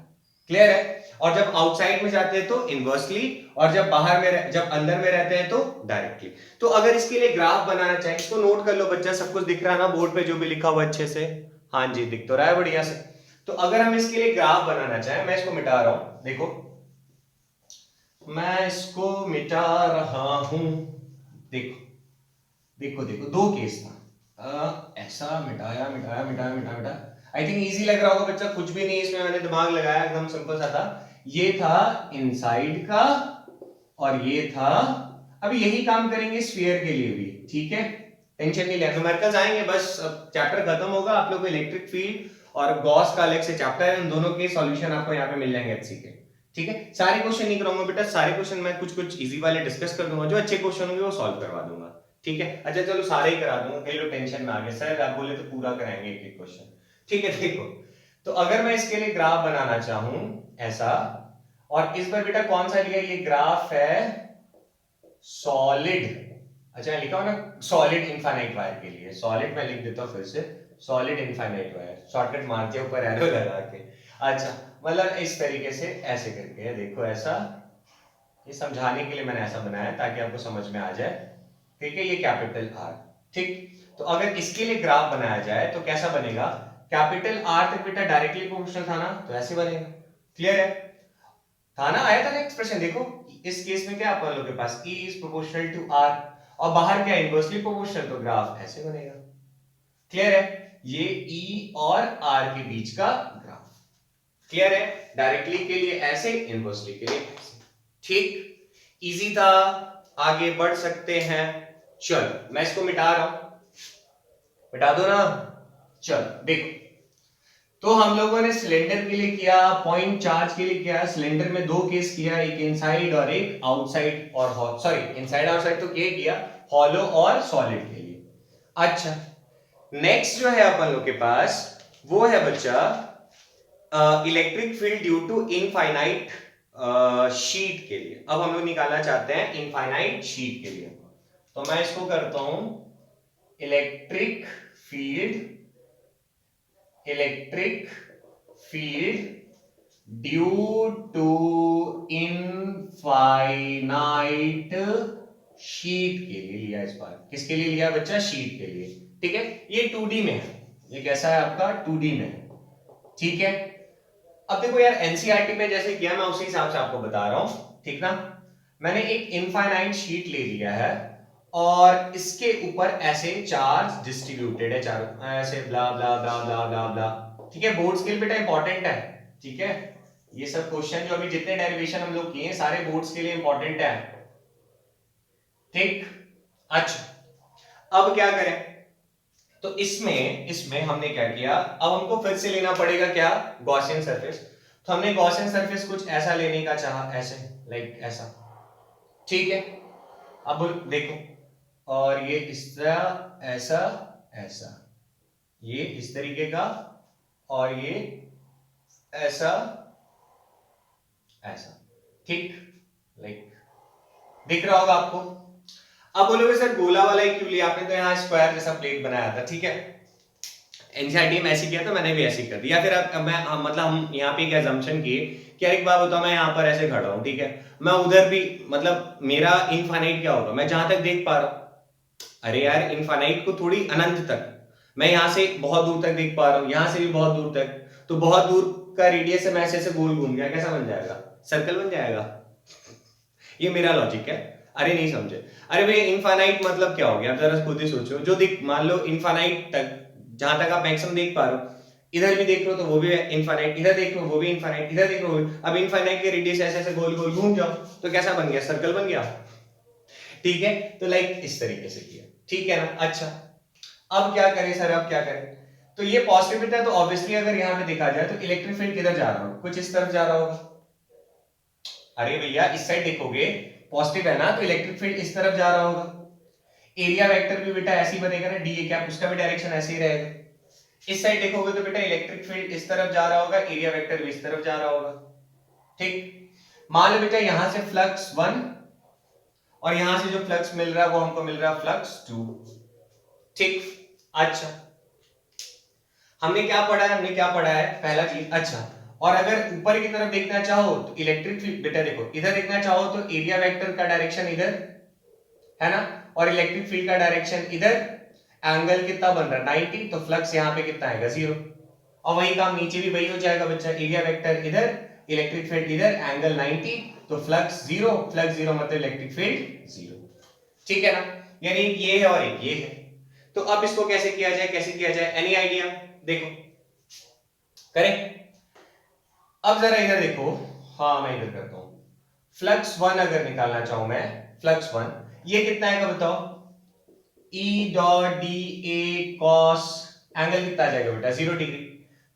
क्लियर है? और जब आउटसाइड में जाते हैं तो इनवर्सली, और जब अंदर में रहते हैं तो डायरेक्टली। तो अगर इसके लिए ग्राफ बनाना चाहे, इसको नोट कर लो बच्चा, सब कुछ दिख रहा है ना बोर्ड पे जो भी लिखा हुआ अच्छे से, हाँ जी दिख तो रहा है बढ़िया से। तो अगर हम इसके लिए ग्राफ बनाना चाहें, मैं इसको मिटा रहा हूं, देखो मैं इसको मिटा रहा हूं, देखो देखो देखो दो केस था, ऐसा मिटाया, आई थिंक इजी लग रहा होगा बच्चा, कुछ भी नहीं इसमें मैंने दिमाग लगाया, एकदम सिंपल सा था, ये था इनसाइड का और ये था, अब यही काम करेंगे स्फीयर के लिए भी, ठीक है, टेंशन नहीं लेना, न्यूमेरिकल्स आएंगे बस, अब चैप्टर खत्म होगा, आप लोग को इलेक्ट्रिक फील्ड और गॉस का अलग से चैप्टर है, उन दोनों के सॉल्यूशन आपको यहाँ पे मिल जाएंगे एचसी के, ठीक है। सारे क्वेश्चन नहीं कराऊंगा बेटा, सारे क्वेश्चन मैं कुछ इजी वाले डिस्कस कर दूंगा, जो अच्छे क्वेश्चन होंगे वो सॉल्व करवा दूंगा, ठीक है। अच्छा चलो सारे ही करा दूंगा, कई लोग टेंशन में आ गए, सर आप बोले तो पूरा कराएंगे एक एक क्वेश्चन, ठीक है। देखो तो अगर मैं इसके लिए ग्राफ बनाना चाहूं ऐसा, और इस पर बेटा कौन सा लिया, ये ग्राफ है सॉलिड, अच्छा लिखा हो ना सॉलिड इनफाइनाइट वायर के लिए, सॉलिड मैं लिख देता हूं फिर से, सॉलिड इनफाइनाइट वायर, शॉर्टकट मारते ऊपर एरो लगा के, अच्छा मतलब इस तरीके से ऐसे करके, देखो ऐसा, ये समझाने के लिए मैंने ऐसा बनाया ताकि आपको समझ में आ जाए, ठीक है, ये कैपिटल R, ठीक। तो अगर इसके लिए ग्राफ बनाया जाए तो कैसा बनेगा, कैपिटल R तक बेटा डायरेक्टली प्रोपोर्शनल था ना, तो ऐसे बनेगा, क्लियर है, था ना, आया था ना एक्सप्रेशन, देखो इस केस में क्या अपन लोग के पास E is proportional to R, और बाहर क्या इनवर्सली प्रोपोर्शनल, तो ग्राफ ऐसे बनेगा, क्लियर है, ये E और R के बीच का ग्राफ, क्लियर है, डायरेक्टली के लिए ऐसे, इनवर्सली के लिए ऐसे, ठीक, इजी था, आगे बढ़ सकते हैं, चलो मैं इसको मिटा रहा हूं, मिटा दो ना, चलो देखो, तो हम लोगों ने सिलेंडर के लिए किया, पॉइंट चार्ज के लिए किया, सिलेंडर में दो केस किया, एक इनसाइड और एक आउटसाइड, और सॉरी इनसाइड आउटसाइड तो किया, हॉलो और सॉलिड के लिए। अच्छा नेक्स्ट जो है अपन लोग के पास वो है बच्चा electric field due to infinite sheet के लिए। अब हम लोग निकालना चाहते हैं इनफाइनाइट शीट के लिए, तो मैं इसको करता हूं electric field due to infinite sheet के लिए लिया। इस बार किसके लिए लिया बच्चा? शीट के लिए। ठीक है, ये 2D में है, ये कैसा है आपका? 2D में है। ठीक है, अब देखो यार एनसीईआरटी में जैसे किया मैं उसी हिसाब से आपको बता रहा हूं, ठीक ना। मैंने एक इनफाइनाइट शीट ले लिया है और इसके ऊपर ऐसे चार्ज डिस्ट्रीब्यूटेड है, चारों ऐसे ब्ला ब्ला ब्ला ब्ला ब्ला ब्ला। ठीक है, बोर्ड स्केल बेटा इंपॉर्टेंट है। ठीक है, ये सब क्वेश्चन जो अभी जितने डेरिवेशन हम लोग किए सारे बोर्ड्स के लिए इंपॉर्टेंट है। ठीक, अच्छा अब क्या करें? तो इसमें हमने क्या किया, अब हमको फिर से लेना पड़ेगा क्या? Gaussian surface. तो हमने गॉसियन सरफेस कुछ ऐसा लेने का चाहा, ऐसे लाइक ऐसा। ठीक है, अब देखो, और ये इस तरह ऐसा ऐसा, ये इस तरीके का, और ये ऐसा ऐसा। ठीक, लाइक दिख रहा होगा आपको। अब बोलोगे सर गोला वाला ही क्यों लिया आपने, तो यहाँ स्क्वायर जैसा प्लेट बनाया था। ठीक है, एनसीईआरटी में ऐसे किया तो मैंने भी ऐसे कर दिया। फिर अब मैं मतलब हम यहाँ पे एक एजम्पशन किए कि यार एक बात बताओ, मैं यहाँ पर ऐसे खड़ा हूँ, ठीक है, मैं उधर भी मतलब मेरा इनफाइनाइट क्या होगा, मैं जहां तक देख पा रहा हूँ। अरे यार इनफाइनाइट को थोड़ी अनंत तक, मैं यहाँ से बहुत दूर तक देख पा रहा हूँ, यहाँ से भी बहुत दूर तक, तो बहुत दूर का रेडियस से मैं ऐसे गोल घूम गया, कैसा बन जाएगा? सर्कल बन जाएगा। ये मेरा लॉजिक है। अरे नहीं समझे? अरे भाई इनफाइनाइट मतलब क्या हो गया, जरा खुद ही सोचो। जो दिख, मान लो इनफाइनाइट तक जहां तक आप मैक्सिमम देख पा रहे हो, इधर भी देख रहे हो तो वो भी इनफाइनाइट, इधर देख रहे हो वो भी इनफाइनाइट, इधर देख रहे हो। अब इनफाइनाइट के रेडियस ऐसे ऐसे गोल गोल घूम जाओ तो कैसा बन गया? सर्कल बन गया। ठीक है, तो लाइक इस तरीके से किया। ठीक है ना? अच्छा अब क्या करें सर, अब क्या करें? तो ये पॉजिटिव है, तो ऑब्वियसली अगर यहाँ पे देखा जाए तो इलेक्ट्रिक फील्ड किधर जा रहा होगा? कुछ इस तरफ जा रहा होगा। अरे भैया इस साइड देखोगे पॉजिटिव है ना, तो इलेक्ट्रिक फील्ड इस तरफ जा रहा होगा। एरिया वेक्टर भी बेटा ऐसे ही बनेगा ना, डी ए कैप, उसका भी डायरेक्शन ऐसे ही रहेगा। इस साइड देखोगे तो बेटा इलेक्ट्रिक फील्ड इस तरफ जा रहा होगा, एरिया वेक्टर भी इस तरफ जा रहा होगा। ठीक, मान लो बेटा यहां से फ्लक्स 1 और यहां से जो फ्लक्स मिल रहा है वो हमको मिल रहा है फ्लक्स 2। ठीक, अच्छा हमने क्या पढ़ा है? हमने क्या पढ़ा है? पहला चीज, अच्छा और अगर ऊपर की तरफ देखना चाहो तो इलेक्ट्रिक फील्ड, बेटा देखो इधर देखना चाहो तो एरिया वेक्टर का डायरेक्शन इधर है ना, और इलेक्ट्रिक फील्ड का डायरेक्शन इधर। एंगल कितना बन रहा है? 90, तो फ्लक्स यहाँ पे कितना आएगा? 0। और वही काम नीचे भी वही हो जाएगा बच्चा, एरिया वेक्टर इधर, इलेक्ट्रिक फील्ड इधर, एंगल 90, तो फ्लक्स 0, फ्लक्स 0 मतलब इलेक्ट्रिक फील्ड 0। ठीक है ना, यानी एक ये है और एक ये है। तो अब इसको कैसे किया जाए, कैसे किया जाए? Any idea? देखो करें, अब जरा इधर देखो। हाँ मैं इधर करता हूं। फ्लक्स 1 अगर निकालना चाहूं मैं, फ्लक्स 1 ये कितना आएगा बताओ? E dot D A cos, angle कितना आ जाएगा बेटा? 0 डिग्री।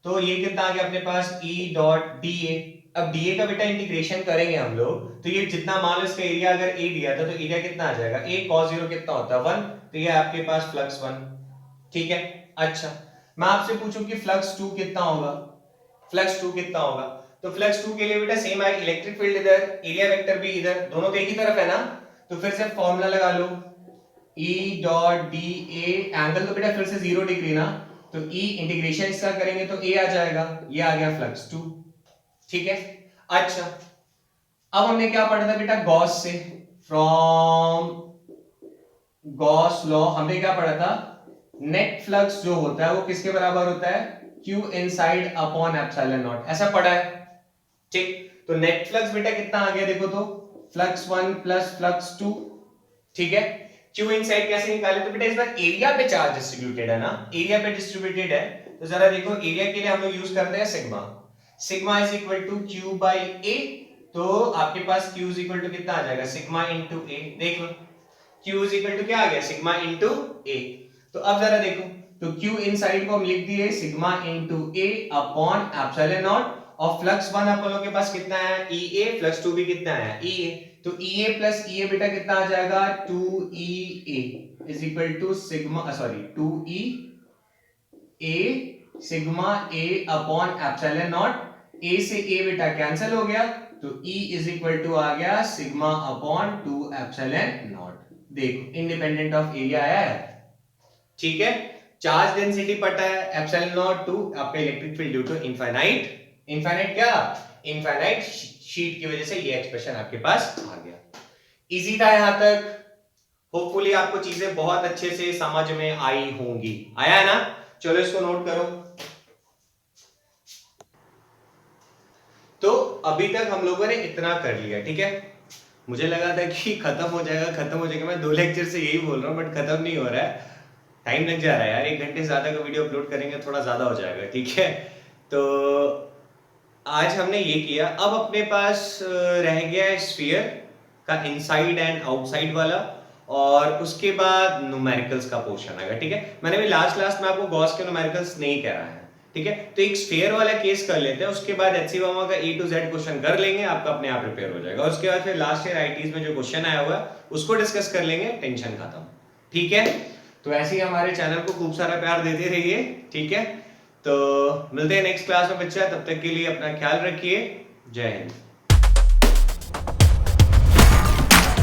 तो ये कितना आ गया अपने पास? E dot D A. अब डी ए का बेटा इंटीग्रेशन करेंगे हम लोग, तो ये जितना मान लो इसका एरिया अगर ए दिया था तो एरिया कितना आ जाएगा? ए कॉस 0 कितना होता है? 1, तो ये आपके पास फ्लक्स 1। ठीक है, अच्छा मैं आपसे पूछूं कि फ्लक्स 2 कितना होगा? फ्लक्स 2 कितना होगा? तो फ्लक्स 2 के लिए बेटा सेम है, इलेक्ट्रिक फील्ड इधर, एरिया वेक्टर भी इधर, दोनों तो एक ही तरफ है ना, तो फिर से फॉर्मूला लगा लो। E dot D A, angle तो बेटा फिर से 0 डिग्री ना, तो E इंटीग्रेशन इसका करेंगे तो A आ जाएगा, ये आ गया फ्लक्स 2। ठीक है, अच्छा अब हमने क्या पढ़ा था बेटा? गॉस से, फ्रॉम गॉस लॉ हमने क्या पढ़ा था? नेट फ्लक्स जो होता है वो किसके बराबर होता है? Q inside upon epsilon naught, ऐसा पढ़ा है। ठीक, तो नेट फ्लक्स बेटा कितना आ गया देखो तो? Flux 1 plus flux 2। ठीक है, Q इनसाइड कैसे निकाले? तो बेटा इस बार एरिया पे चार्ज डिस्ट्रीब्यूटेड है ना, एरिया पे डिस्ट्रीब्यूटेड है, तो जरा देखो एरिया के लिए हम लोग यूज करते हैं sigma. Sigma is equal to Q by A, तो आपके पास Q इज इक्वल टू कितना आ जाएगा? Sigma into A। देख लो Q इज इक्वल टू क्या आ गया? Sigma into A। तो अब जरा देखो, तो Q इनसाइड को हम लिख दिए sigma into A upon epsilon naught, और फ्लक्स 1 अपन लोग के पास कितना है? EA, फ्लक्स 2 भी कितना है? EA, तो EA प्लस EA बेटा कितना आ जाएगा? 2EA is equal to sigma, sorry 2EA sigma A upon epsilon naught. A से A बेटा कैंसिल हो गया, तो E इज इक्वल टू आ गया सिग्मा अपॉन 2 एप्सिलॉन नॉट। देखो इंडिपेंडेंट ऑफ एरिया आया है, ठीक है। चार्ज डेंसिटी पता है एप्सिलॉन नॉट 2, आपका electric field due to infinite क्या, इनफाइनाइट शीट की वजह से ये एक्सप्रेशन आपके पास आ गया। इजी था यहां तक। होपफुली आपको चीजें बहुत अच्छे से समझ में आई होंगी। आया है ना? चलो इसको नोट करो। तो अभी तक हम लोगों ने इतना कर लिया, ठीक है। मुझे लगा था कि खत्म हो जाएगा, मैं 2 लेक्चर से यही बोल रहा हूं, बट खत्म नहीं हो रहा है, टाइम लग जा रहा है यार। 1 घंटे ज्यादा का वीडियो अपलोड करेंगे थोड़ा ज्यादा हो जाएगा, ठीक है। तो आज हमने ये किया। अब अपने पास रह गया है स्फीयर का इनसाइड एंड आउटसाइड वाला, और उसके बाद न्यूमेरिकल्स का पोर्शन आएगा, ठीक है। मैंने भी लास्ट में आपको गॉस के न्यूमेरिकल्स नहीं कह रहा है, ठीक है। तो एक स्फीयर वाला केस कर लेते हैं, उसके बाद HC वर्मा का A to Z क्वेश्चन कर लेंगे, आपका अपने आप प्रिपेयर हो जाएगा। उसके बाद फिर लास्ट ईयर आईटीज में जो क्वेश्चन आया हुआ है उसको डिस्कस कर लेंगे, टेंशन खत्म, ठीक है। तो ऐसे ही हमारे चैनल को खूब सारा प्यार देते रहिए, ठीक है। तो मिलते हैं नेक्स्ट क्लास में बच्चा, तब तक के लिए अपना ख्याल रखिए। जय हिंद।